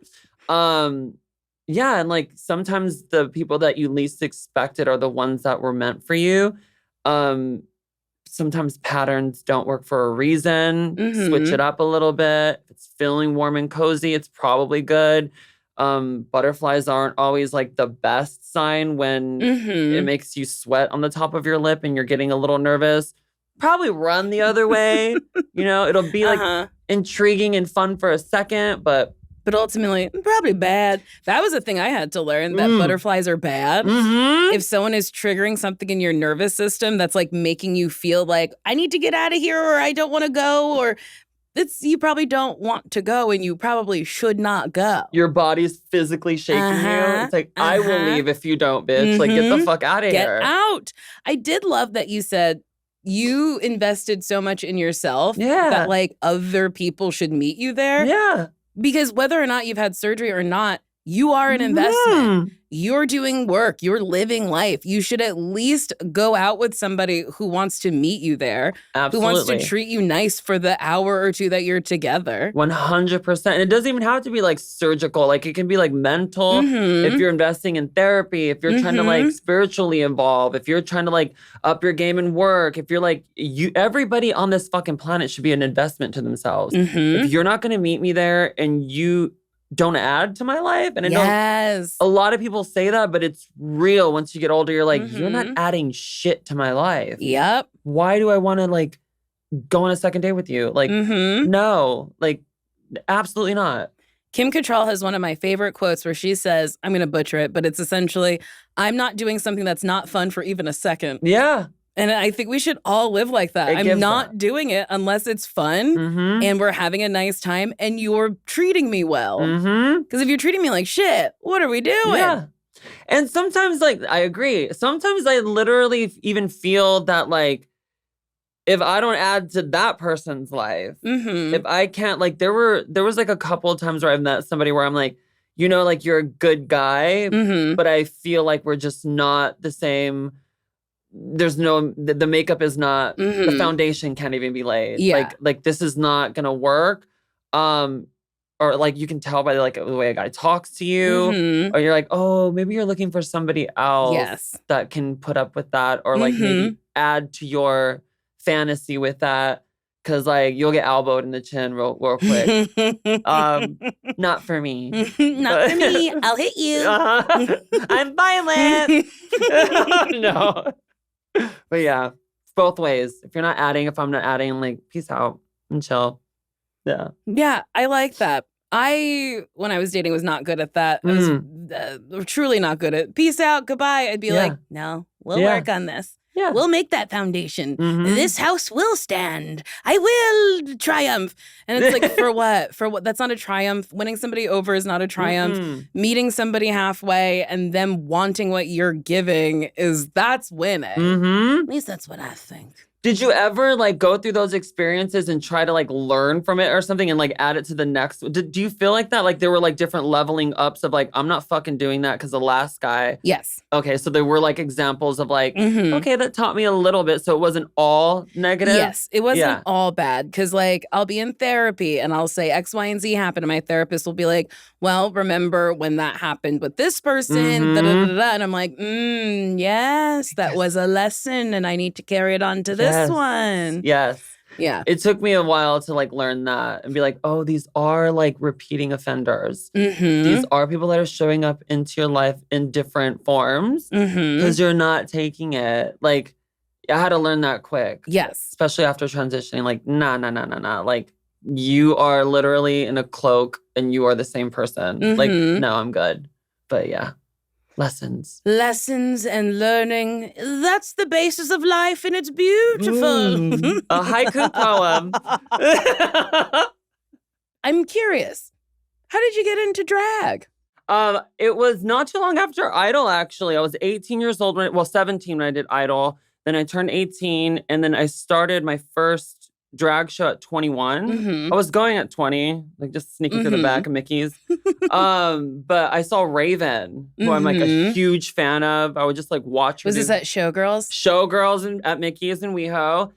Yeah, and like sometimes the people that you least expected are the ones that were meant for you. Sometimes patterns don't work for a reason. Switch it up a little bit. If it's feeling warm and cozy, it's probably good. Butterflies aren't always like the best sign when it makes you sweat on the top of your lip and you're getting a little nervous. Probably run the other way. You know, it'll be like intriguing and fun for a second, but ultimately probably bad. That was a thing I had to learn, that butterflies are bad. If someone is triggering something in your nervous system that's like making you feel like I need to get out of here or I don't want to go, or you probably don't want to go and you probably should not go. Your body's physically shaking you. It's like, I will leave if you don't, bitch. Like, get the fuck out of here. Get out. I did love that you said you invested so much in yourself that like other people should meet you there. Yeah. Because whether or not you've had surgery or not, you are an investment. You're doing work. You're living life. You should at least go out with somebody who wants to meet you there. Absolutely. Who wants to treat you nice for the hour or two that you're together. 100%. And it doesn't even have to be like surgical. Like it can be like mental. If you're investing in therapy, if you're trying to like spiritually evolve, if you're trying to like up your game and work, if you're like, everybody on this fucking planet should be an investment to themselves. If you're not going to meet me there and you don't add to my life. And I know a lot of people say that, but it's real. Once you get older, you're like, you're not adding shit to my life. Yep. Why do I want to like go on a second date with you? Like, no, like absolutely not. Kim Cattrall has one of my favorite quotes where she says, I'm going to butcher it, but it's essentially, I'm not doing something that's not fun for even a second. Yeah. And I think we should all live like that. I'm not doing it unless it's fun and we're having a nice time and you're treating me well. Because if you're treating me like shit, what are we doing? Yeah. And sometimes, like, I agree. Sometimes I literally even feel that, like, if I don't add to that person's life, if I can't, like, there was like a couple of times where I've met somebody where I'm like, you know, like, you're a good guy, but I feel like we're just not the same. There's no, the makeup is not, the foundation can't even be laid. Yeah. Like this is not gonna work. Or like you can tell by like the way a guy talks to you, or you're like, oh, maybe you're looking for somebody else that can put up with that, or like maybe add to your fantasy with that. because like you'll get elbowed in the chin real quick. Not for me. Not for me. I'll hit you. I'm violent. No. But yeah, both ways. If I'm not adding, like, peace out and chill. Yeah. Yeah, I like that. When I was dating, was not good at that. I was truly not good at peace out, goodbye. I'd be like, no, we'll work on this. Yeah. We'll make that foundation. This house will stand. I will triumph. And it's like, for what? For what? That's not a triumph. Winning somebody over is not a triumph. Meeting somebody halfway and them wanting what you're giving that's winning. At least that's what I think. Did you ever like go through those experiences and try to like learn from it or something and like add it to the next? Do you feel like that? Like there were like different leveling ups of like, I'm not fucking doing that because the last guy. Yes. Okay, so there were like examples of like, okay, that taught me a little bit. So it wasn't all negative? Yes, it wasn't all bad because like I'll be in therapy and I'll say X, Y, and Z happened and my therapist will be like, well, remember when that happened with this person, da-da-da-da-da. And I'm like, yes, that was a lesson and I need to carry it on to this one. Yes. Yeah. It took me a while to like learn that and be like, oh, these are like repeating offenders. These are people that are showing up into your life in different forms because you're not taking it. Like, I had to learn that quick. Yes. Especially after transitioning. Like, nah. Like, you are literally in a cloak and you are the same person. Like, no, I'm good. But yeah. Lessons and learning. That's the basis of life and it's beautiful. A haiku poem. I'm curious. How did you get into drag? It was not too long after Idol, actually. I was 18 years old, 17 when I did Idol. Then I turned 18 and then I started my first drag show at 21. I was going at 20, like just sneaking through the back of Mickey's. But I saw Raven, who I'm like a huge fan of. I would just like watch her. Was this at Showgirls? Showgirls at Mickey's in WeHo.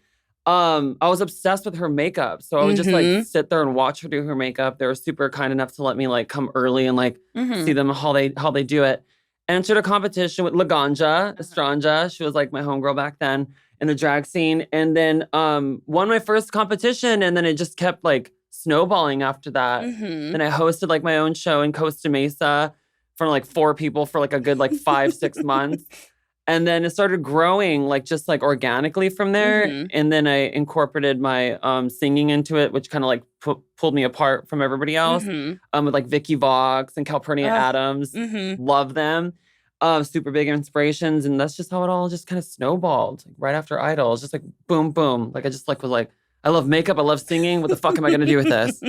I was obsessed with her makeup. So I would just like sit there and watch her do her makeup. They were super kind enough to let me like come early and like see them how they do it. Entered a competition with Laganja Estranja. She was like my homegirl back then in the drag scene. And then won my first competition. And then it just kept like snowballing after that. Then I hosted like my own show in Costa Mesa for like 4 people for like a good like 5-6 months. And then it started growing like just like organically from there. And then I incorporated my singing into it, which kind of like pulled me apart from everybody else. With like Vicky Vox and Calpurnia Adams. Love them. Super big inspirations. And that's just how it all just kind of snowballed. Like, right after Idol. It was just like boom, boom. Like I just like was like, I love makeup. I love singing. What the fuck am I going to do with this?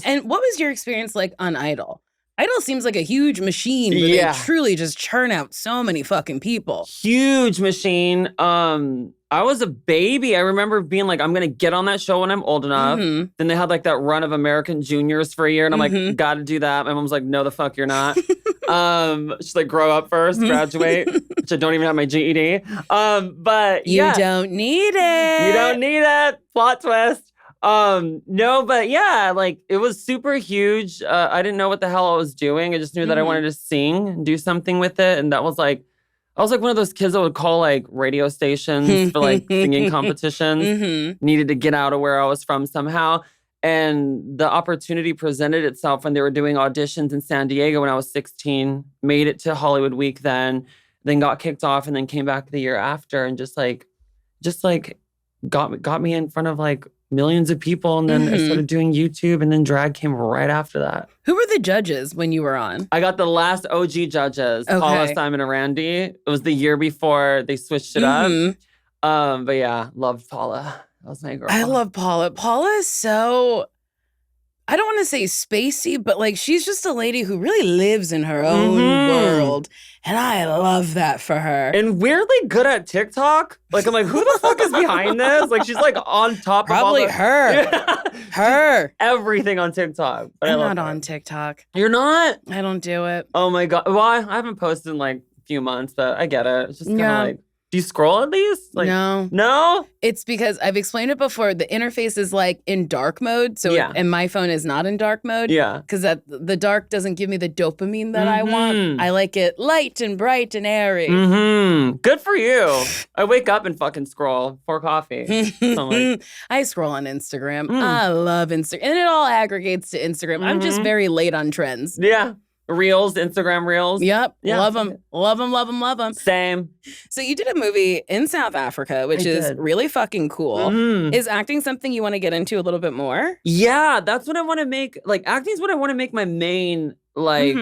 And what was your experience like on Idol? Idol seems like a huge machine where they truly just churn out so many fucking people. Huge machine. I was a baby. I remember being like, I'm going to get on that show when I'm old enough. Then they had like that run of American Juniors for a year. And I'm like, got to do that. My mom's like, no, the fuck you're not. She's like, grow up first, graduate, which I don't even have my GED. But you don't need it. You don't need it. Plot twist. No, but yeah, like it was super huge. I didn't know what the hell I was doing. I just knew that I wanted to sing and do something with it. And that was like, I was like one of those kids that would call like radio stations for like singing competitions. Needed to get out of where I was from somehow. And the opportunity presented itself when they were doing auditions in San Diego when I was 16. Made it to Hollywood Week then got kicked off and then came back the year after and just like got me in front of like millions of people. And then I started doing YouTube and then drag came right after that. Who were the judges when you were on? I got the last OG judges, Paula, Simon, and Randy. It was the year before they switched it up. But yeah, loved Paula. That was my girl. I love Paula. Paula is so, I don't want to say spacey, but like she's just a lady who really lives in her own world. And I love that for her. And weirdly good at TikTok. Like, I'm like, who the fuck is behind this? Like, she's like on top Probably of all her. Her. Everything on TikTok. But I'm not on TikTok. You're not? I don't do it. Oh my God. Well, I haven't posted in like a few months, but I get it. It's just kind of like, Do you scroll at least? Like, no. No? It's because I've explained it before. The interface is like in dark mode. So and my phone is not in dark mode. Yeah. Because the dark doesn't give me the dopamine that I want. I like it light and bright and airy. Good for you. I wake up and fucking scroll for coffee. So I scroll on Instagram. I love Instagram. And it all aggregates to Instagram. I'm just very late on trends. Yeah. Reels, Instagram Reels. Yep. Yeah. Love them. Love them, love them, love them. Same. So you did a movie in South Africa, which is really fucking cool. Is acting something you want to get into a little bit more? Yeah, that's what I want to make. Like, acting is what I want to make my main, like,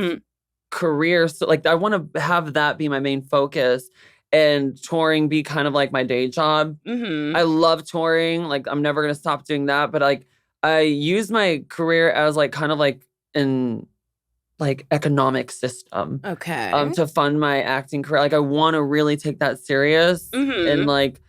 career. So, like, I want to have that be my main focus and touring be kind of like my day job. I love touring. Like, I'm never going to stop doing that. But, like, I use my career as, like, kind of like in... like economic system to fund my acting career. Like I want to really take that serious and like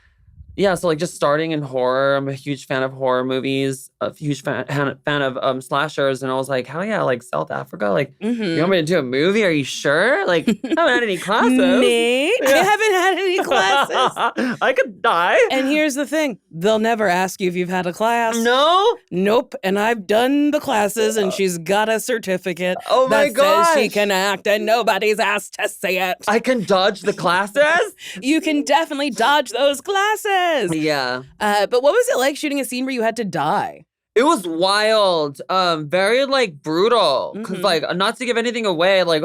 so like just starting in horror. I'm a huge fan of horror movies, a huge fan of slashers, and I was like, hell yeah, like South Africa, like you want me to do a movie? Are you sure? Like I haven't had any classes. I haven't had any classes. I could die. And here's the thing: they'll never ask you if you've had a class. No, nope. And I've done the classes, and she's got a certificate. Oh my god, says she can act, and nobody's asked to say it. I can dodge the classes. You can definitely dodge those classes. Yeah. But what was it like shooting a scene where you had to die? It was wild, very like brutal. Cause like not to give anything away, like,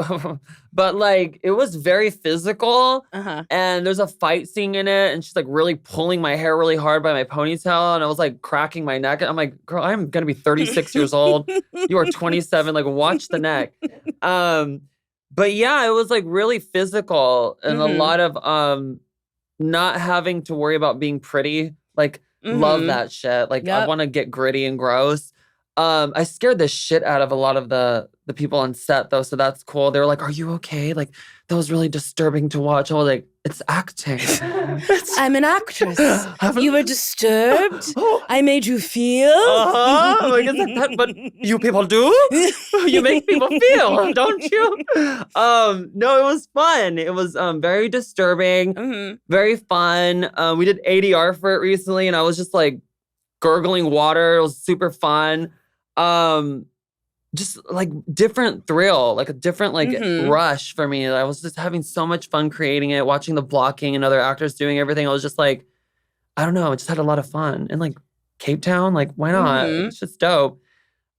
but like it was very physical. And there's a fight scene in it, and she's like really pulling my hair really hard by my ponytail, and I was like cracking my neck. And I'm like, girl, I'm gonna be 36 years old. You are 27. Like, watch the neck. But yeah, it was like really physical and a lot of not having to worry about being pretty. Like, love that shit. Like, I want to get gritty and gross. I scared the shit out of a lot of the people on set, though, so that's cool. They were like, are you okay? Like, that was really disturbing to watch. I was like, it's acting. I'm an actress. You were disturbed. I made you feel. Like, is that what you people do? You make people feel, don't you? No, it was fun. It was very disturbing, very fun. We did ADR for it recently, and I was just like gurgling water. It was super fun. Just like different thrill, like a different like rush for me. I was just having so much fun creating it, watching the blocking and other actors doing everything. I was just like, I don't know, I just had a lot of fun. And like Cape Town, like why not? It's just dope.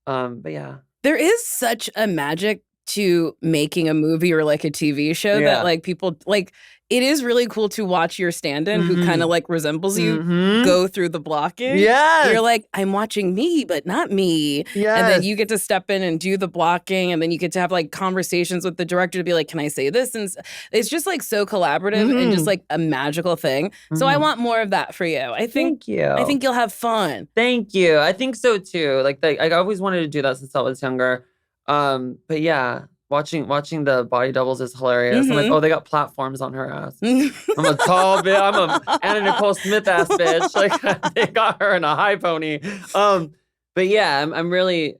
But yeah. There is such a magic to making a movie or like a TV show that like people like it is really cool to watch your stand-in who kind of like resembles you go through the blocking. Yeah. You're like, I'm watching me, but not me. Yes. And then you get to step in and do the blocking. And then you get to have like conversations with the director to be like, can I say this? And it's just like so collaborative and just like a magical thing. So I want more of that for you. Thank you. I think you'll have fun. Thank you. I think so too. Like I always wanted to do that since I was younger. But yeah. Watching the body doubles is hilarious. I'm like, oh, they got platforms on her ass. I'm a tall bitch. I'm a Anna Nicole Smith ass bitch. Like they got her in a high pony. But yeah, I'm really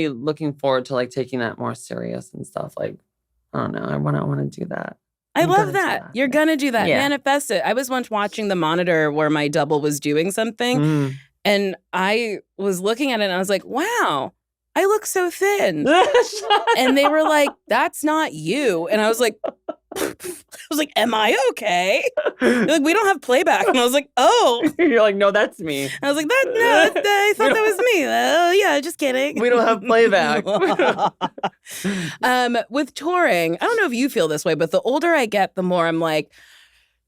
looking forward to like taking that more serious and stuff. Like, I don't know. I want to do that. I love that. You're gonna do that. Yeah. Manifest it. I was once watching the monitor where my double was doing something, and I was looking at it and I was like, wow. I look so thin. And they were like, that's not you. And I was like, am I okay? They're like, we don't have playback. And I was like, oh. You're like, no, that's me. I was like, I thought that was me. Oh, yeah, just kidding. We don't have playback. With touring, I don't know if you feel this way, but the older I get, the more I'm like,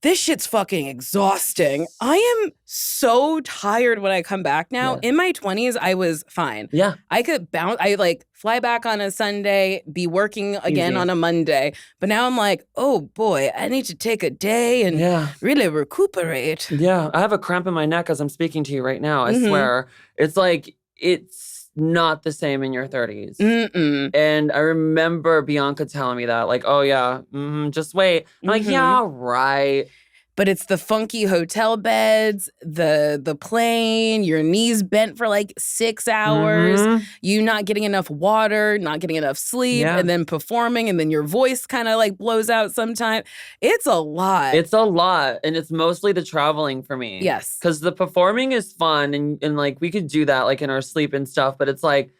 this shit's fucking exhausting. I am so tired when I come back now. Yeah. In my 20s, I was fine. Yeah. I could bounce. I like fly back on a Sunday, be working again on a Monday. But now I'm like, oh boy, I need to take a day and really recuperate. Yeah. I have a cramp in my neck as I'm speaking to you right now. I swear. It's like, it's not the same in your 30s. And I remember Bianca telling me that, like, oh yeah, just wait. I'm like, yeah, right. but it's the funky hotel beds, the plane, your knees bent for like 6 hours, you not getting enough water, not getting enough sleep, and then performing, and then your voice kind of like blows out sometime. It's a lot. It's a lot. And it's mostly the traveling for me. Yes. Because the performing is fun and like we could do that like in our sleep and stuff, but it's like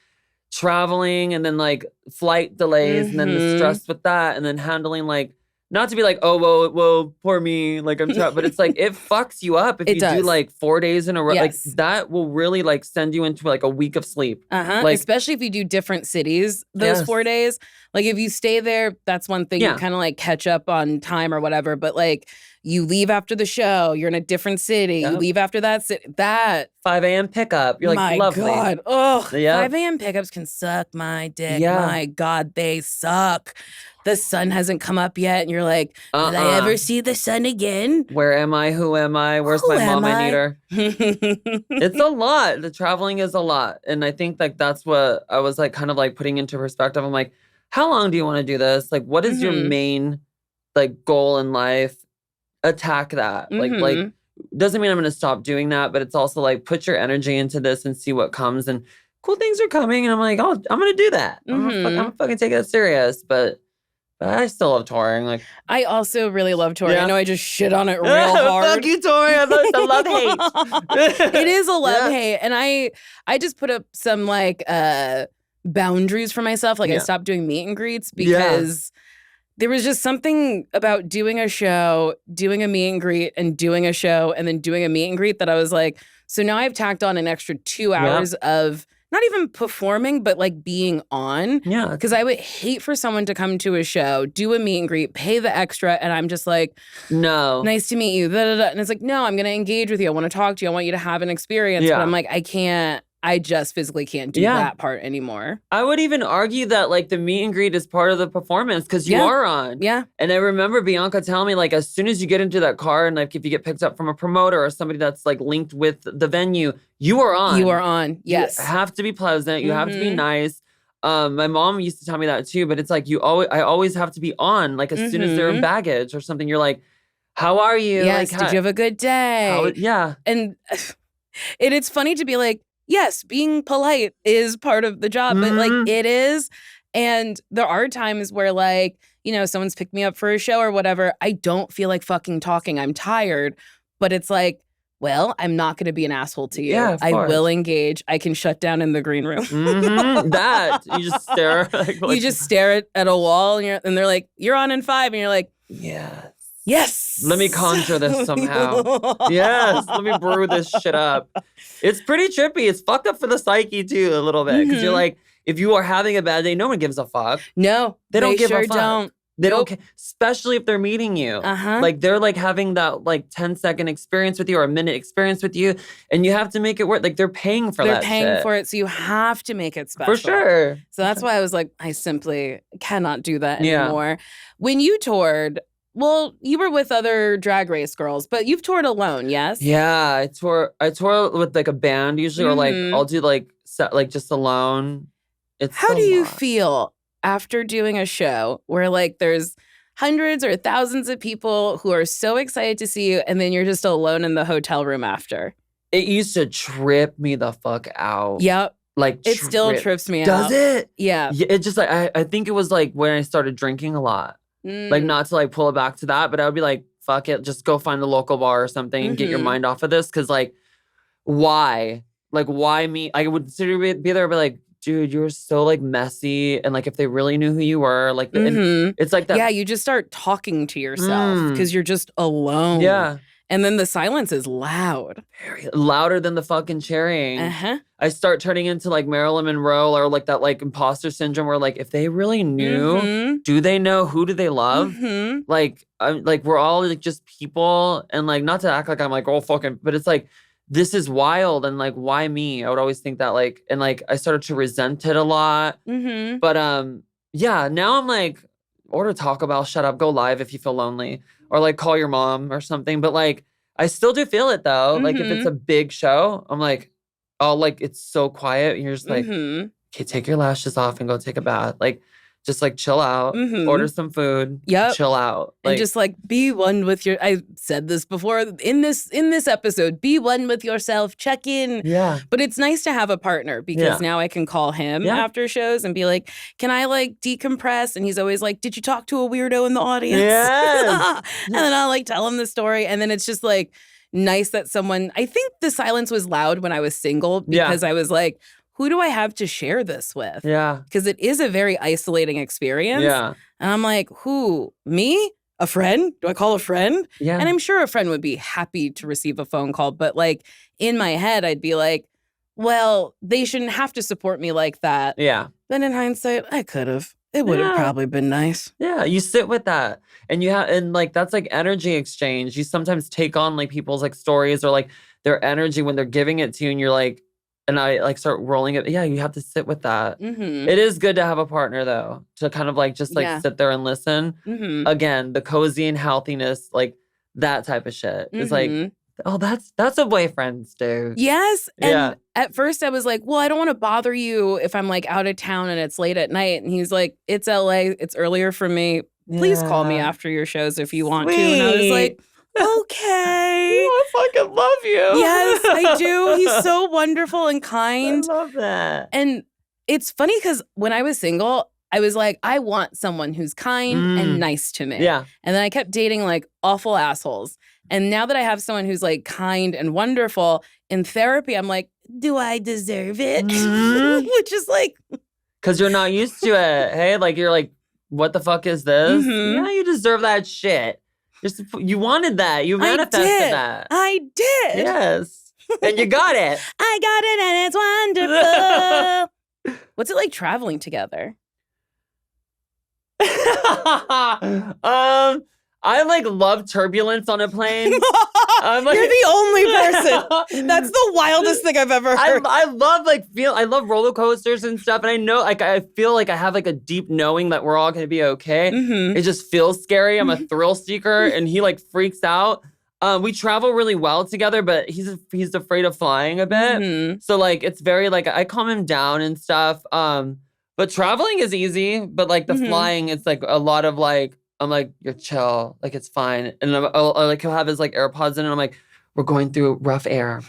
traveling and then like flight delays and then the stress with that and then handling like, not to be like, oh, whoa, poor me, like I'm trapped, but it's like, it fucks you up if you do like 4 days in a row. Like that will really like send you into like a week of sleep. Like, especially if you do different cities those 4 days. Like if you stay there, that's one thing, you kind of like catch up on time or whatever. But like you leave after the show, you're in a different city, you leave after that city, that 5 a.m. pickup. You're like, lovely. My God. Oh, 5 a.m. pickups can suck my dick. My God, they suck. The sun hasn't come up yet, and you're like, will I ever see the sun again? Where am I? Who am I? Where's my mom? I need her. It's a lot. The traveling is a lot. And I think like that's what I was like kind of like putting into perspective. I'm like, how long do you want to do this? Like, what is your main like goal in life? Attack that. Like doesn't mean I'm going to stop doing that, but it's also like put your energy into this and see what comes. And cool things are coming. And I'm like, oh, I'm going to do that. I'm gonna fucking take it serious. But I still love touring. Like I also really love touring. I know I just shit on it real hard. Fuck you, touring. It's a love-hate. It is a love-hate. And I just put up some like boundaries for myself. Like I stopped doing meet and greets because there was just something about doing a show, doing a meet and greet, and doing a show, and then doing a meet and greet that I was like, so now I've tacked on an extra 2 hours of not even performing, but like being on. Yeah. Because I would hate for someone to come to a show, do a meet and greet, pay the extra, and I'm just like, no. Nice to meet you. And it's like, no, I'm going to engage with you. I want to talk to you. I want you to have an experience. But I'm like, I just physically can't do that part anymore. I would even argue that like the meet and greet is part of the performance because you are on. Yeah. And I remember Bianca telling me like as soon as you get into that car and like if you get picked up from a promoter or somebody that's like linked with the venue, you are on. You are on. Yes. You have to be pleasant. You have to be nice. My mom used to tell me that too, but it's like I always have to be on. Like as soon as they're in baggage or something, you're like, how are you? Yes. Like, did you have a good day? And it's funny to be like, yes, being polite is part of the job, but like it is. And there are times where like, you know, someone's picked me up for a show or whatever. I don't feel like fucking talking. I'm tired. But it's like, well, I'm not going to be an asshole to you. Yeah, I will engage. I can shut down in the green room. That. You just stare. You just stare at a wall and they're like, you're on in 5. And you're like, Yes. Let me conjure this somehow. Yes. Let me brew this shit up. It's pretty trippy. It's fucked up for the psyche too a little bit. Because you're like, if you are having a bad day, no one gives a fuck. No. They don't give sure a fuck. Don't. They don't care. Especially if they're meeting you. Like they're like having that like 10-second experience with you or a minute experience with you. And you have to make it work. Like they're paying for that They're paying shit. for it. So you have to make it special. For sure. So that's why I was like, I simply cannot do that anymore. When you toured, well, you were with other Drag Race girls, but you've toured alone, yes? Yeah, I tour with like a band usually, or like I'll do like like just alone. It's How do you feel after doing a show where like there's hundreds or thousands of people who are so excited to see you, and then you're just alone in the hotel room after? It used to trip me the fuck out. Yep. Like it still trips me out. Does it? Yeah. It just like I think it was like when I started drinking a lot. Like not to like pull it back to that, but I would be like, fuck it, just go find a local bar or something and get your mind off of this. Cause like, why? Like, why me? I would be there and be like, dude, you're so like messy. And like, if they really knew who you were, like, and it's like that. Yeah, you just start talking to yourself because you're just alone. Yeah. And then the silence is loud. Very louder than the fucking cheering. I start turning into like Marilyn Monroe or like that like imposter syndrome where like if they really knew, do they know? Who do they love? Like we're all like just people, and like not to act like I'm like oh fucking, but it's like this is wild and like why me? I would always think that like, and like I started to resent it a lot. But yeah, now I'm like order Taco Bell, shut up, go live if you feel lonely. Or like call your mom or something. But like, I still do feel it though. Like if it's a big show, I'm like, oh, like it's so quiet. And you're just like, okay, take your lashes off and go take a bath. Like just like chill out, order some food, chill out. Like, and just like be one with your, I said this before in this episode, be one with yourself, check in. Yeah. But it's nice to have a partner because now I can call him after shows and be like, can I like decompress? And he's always like, did you talk to a weirdo in the audience? Yes. And then I'll like tell him the story. And then it's just like nice that someone, I think the silence was loud when I was single because I was like, who do I have to share this with? Yeah. Because it is a very isolating experience. Yeah. And I'm like, who? Me? A friend? Do I call a friend? Yeah. And I'm sure a friend would be happy to receive a phone call. But like in my head, I'd be like, well, they shouldn't have to support me like that. Yeah. Then in hindsight, I could have. It would have probably been nice. Yeah, you sit with that. And like that's like energy exchange. You sometimes take on like people's like stories or like their energy when they're giving it to you and you're like, and I like start rolling it. Yeah, you have to sit with that. It is good to have a partner though, to kind of like just like sit there and listen. Again, the cozy and healthiness, like that type of shit is like, oh, that's what boyfriends do. Yes. And at first I was like, well, I don't want to bother you if I'm like out of town and it's late at night. And he's like, it's LA. It's earlier for me. Please call me after your shows if you want to. And I was like, okay. I fucking love you. Yes, I do. He's so wonderful and kind. I love that. And it's funny because when I was single, I was like, I want someone who's kind and nice to me. Yeah. And then I kept dating like awful assholes. And now that I have someone who's like kind and wonderful in therapy, I'm like, do I deserve it? Which is like, because you're not used to it. Hey, like you're like, what the fuck is this? Yeah, you deserve that shit. You wanted that. You manifested that. I did. Yes. And you got it. I got it and it's wonderful. What's it like traveling together? I like love turbulence on a plane. Like, you're the only person. That's the wildest thing I've ever heard. I love I love roller coasters and stuff. And I know like I feel like I have like a deep knowing that we're all gonna be okay. It just feels scary. I'm a thrill seeker and he like freaks out. We travel really well together, but he's afraid of flying a bit. So like it's very like I calm him down and stuff. But traveling is easy, but like the flying, it's like a lot of like, I'm like, you're chill, like it's fine. And I'll like he'll have his like AirPods in and I'm like, we're going through rough air.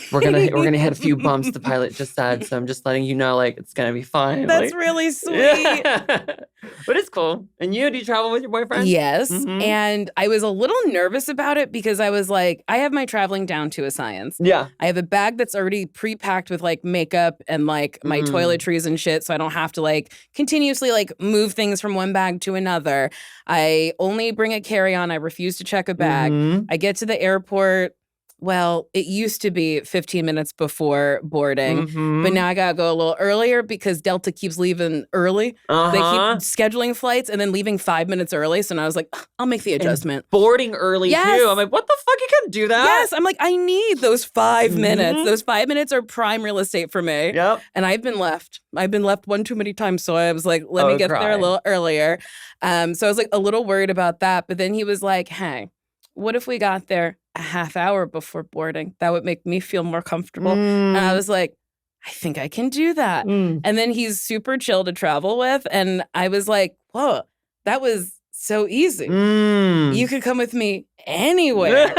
We're gonna hit a few bumps, the pilot just said. So I'm just letting you know, like, it's gonna be fine. That's like, really sweet. Yeah. But it's cool. And do you travel with your boyfriend? Yes. And I was a little nervous about it because I was like, I have my traveling down to a science. Yeah. I have a bag that's already pre-packed with like makeup and like my toiletries and shit. So I don't have to like continuously like move things from one bag to another. I only bring a carry-on. I refuse to check a bag. I get to the airport. Well, it used to be 15 minutes before boarding, but now I gotta go a little earlier because Delta keeps leaving early. They keep scheduling flights and then leaving 5 minutes early. So now I was like, I'll make the adjustment. And boarding early too. I'm like, what the fuck? You can't do that. Yes, I'm like, I need those 5 minutes. Those 5 minutes are prime real estate for me. Yep. And I've been left one too many times. So I was like, let me get there a little earlier. So I was like a little worried about that. But then he was like, hey, what if we got there a half hour before boarding? That would make me feel more comfortable. And I was like, I think I can do that. And then he's super chill to travel with. And I was like, whoa, that was so easy. You could come with me anywhere.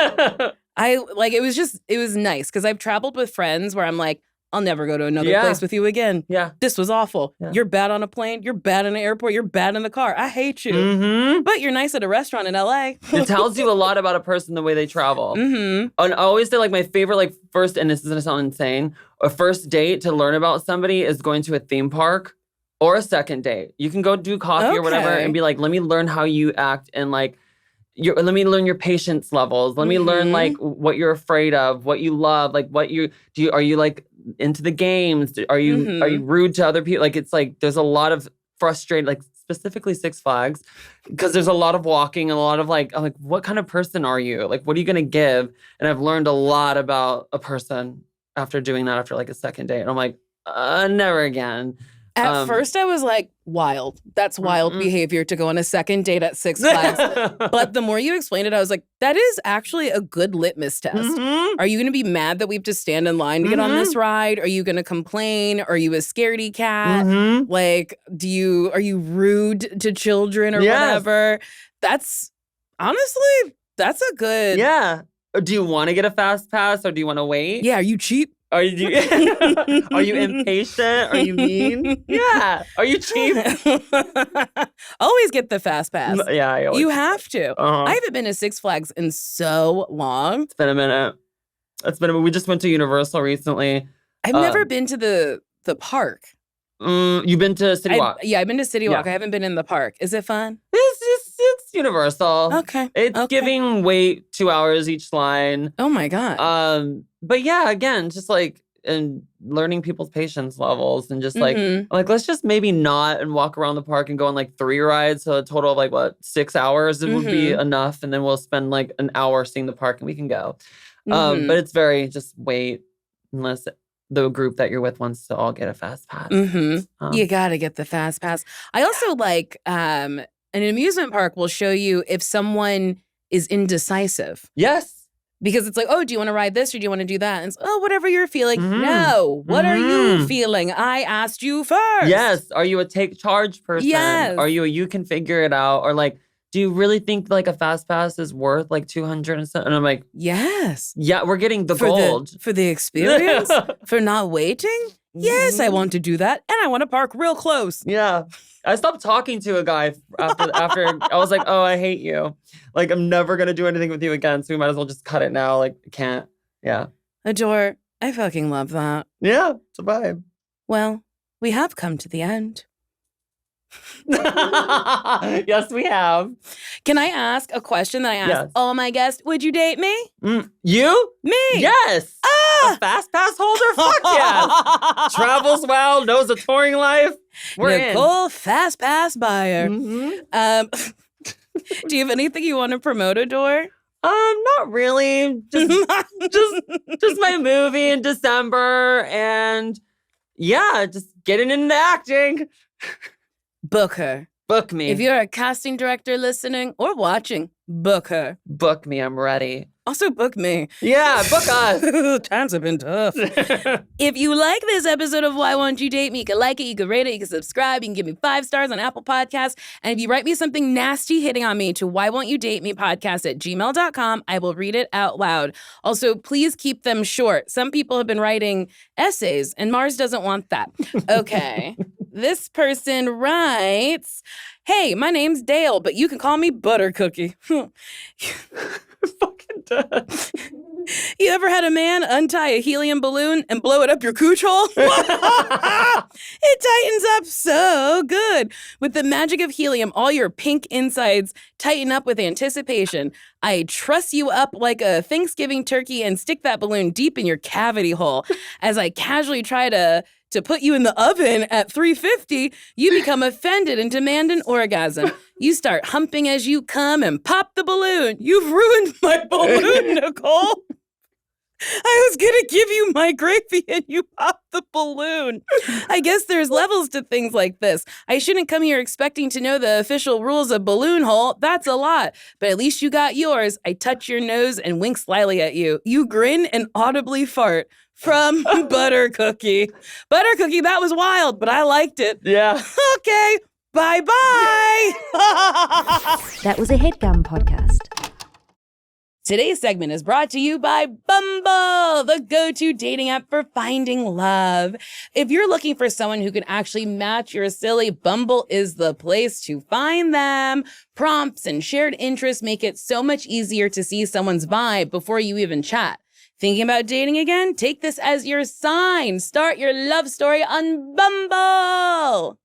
It was nice because I've traveled with friends where I'm like, I'll never go to another place with you again. Yeah. This was awful. Yeah. You're bad on a plane. You're bad in an airport. You're bad in the car. I hate you. But you're nice at a restaurant in LA. It tells you a lot about a person the way they travel. And I always say like my favorite like first, and this is gonna sound insane, a first date to learn about somebody is going to a theme park or a second date. You can go do coffee or whatever and be like, let me learn how you act and like let me learn your patience levels. Let me learn like what you're afraid of, what you love, like what are you like into the games? Are you rude to other people? Like it's like there's a lot of frustrated, like specifically Six Flags, because there's a lot of walking and a lot of like, I'm like, what kind of person are you? Like, what are you gonna give? And I've learned a lot about a person after doing that after like a second date. And I'm like, never again. At first, I was like, wild. That's wild behavior to go on a second date at Six Flags. But the more you explained it, I was like, that is actually a good litmus test. Are you going to be mad that we have to stand in line to get on this ride? Are you going to complain? Are you a scaredy cat? Like, are you rude to children or whatever? That's honestly, that's a good. Yeah. Do you want to get a fast pass or do you want to wait? Yeah. Are you cheap? Are you impatient? Are you mean? Yeah. Are you cheap? Always get the fast pass. Yeah, you have to. I haven't been to Six Flags in so long. It's been a minute. We just went to Universal recently. I've never been to the park. You've been to City Walk? I've been to City Walk. I haven't been in the park. Is it fun? It's Universal. Okay. It's giving wait 2 hours each line. Oh my God. But yeah, again, just like and learning people's patience levels and just like let's just maybe not and walk around the park and go on like 3 rides. So a total of like 6 hours it would be enough. And then we'll spend like an hour seeing the park and we can go. But it's very just wait unless the group that you're with wants to all get a fast pass. You got to get the fast pass. I also like an amusement park will show you if someone is indecisive. Yes. Because it's like, oh, do you want to ride this or do you want to do that? And it's, oh, whatever you're feeling. No. What are you feeling? I asked you first. Yes. Are you a take charge person? Yes. Are you can figure it out? Or like, do you really think like a fast pass is worth like $200 and something? And I'm like, yes. Yeah, we're getting the gold. For the experience? For not waiting? Yes, I want to do that. And I want to park real close. Yeah. I stopped talking to a guy after I was like, oh, I hate you. Like, I'm never going to do anything with you again. So we might as well just cut it now. Like, I can't. Yeah. Adore, I fucking love that. Yeah, it's a vibe. Well, we have come to the end. Yes, we have. Can I ask a question that I asked all my guests? Would you date me? You? Me? Yes. A fast pass holder? Fuck yes. Travels well, knows a touring life. We're Nicole Fast Pass Byer. Do you have anything you want to promote, Adore? Not really. Just my movie in December and just getting into acting. Book her. Book me. If you're a casting director listening or watching, book her. Book me. I'm ready. Also book me. Yeah, book us. Times have been tough. If you like this episode of Why Won't You Date Me, you can like it, you can rate it, you can subscribe, you can give me 5 stars on Apple Podcasts. And if you write me something nasty hitting on me to whywon'tyoudate.me@gmail.com, I will read it out loud. Also, please keep them short. Some people have been writing essays, and Mars doesn't want that. Okay. This person writes, hey, my name's Dale, but you can call me Butter Cookie. Fucking dead. You ever had a man untie a helium balloon and blow it up your cooch hole? It tightens up so good. With the magic of helium, all your pink insides tighten up with anticipation. I truss you up like a Thanksgiving turkey and stick that balloon deep in your cavity hole. As I casually try to put you in the oven at 350, you become offended and demand an orgasm. You start humping as you come and pop the balloon. You've ruined my balloon, Nicole. I was gonna give you my gravy and you popped the balloon. I guess there's levels to things like this. I shouldn't come here expecting to know the official rules of balloon hole. That's a lot. But at least you got yours. I touch your nose and wink slyly at you. You grin and audibly fart. From Butter Cookie. Butter Cookie, that was wild, but I liked it. Yeah. Okay, bye-bye. That was a HeadGum podcast. Today's segment is brought to you by Bumble, the go-to dating app for finding love. If you're looking for someone who can actually match your silly, Bumble is the place to find them. Prompts and shared interests make it so much easier to see someone's vibe before you even chat. Thinking about dating again? Take this as your sign. Start your love story on Bumble.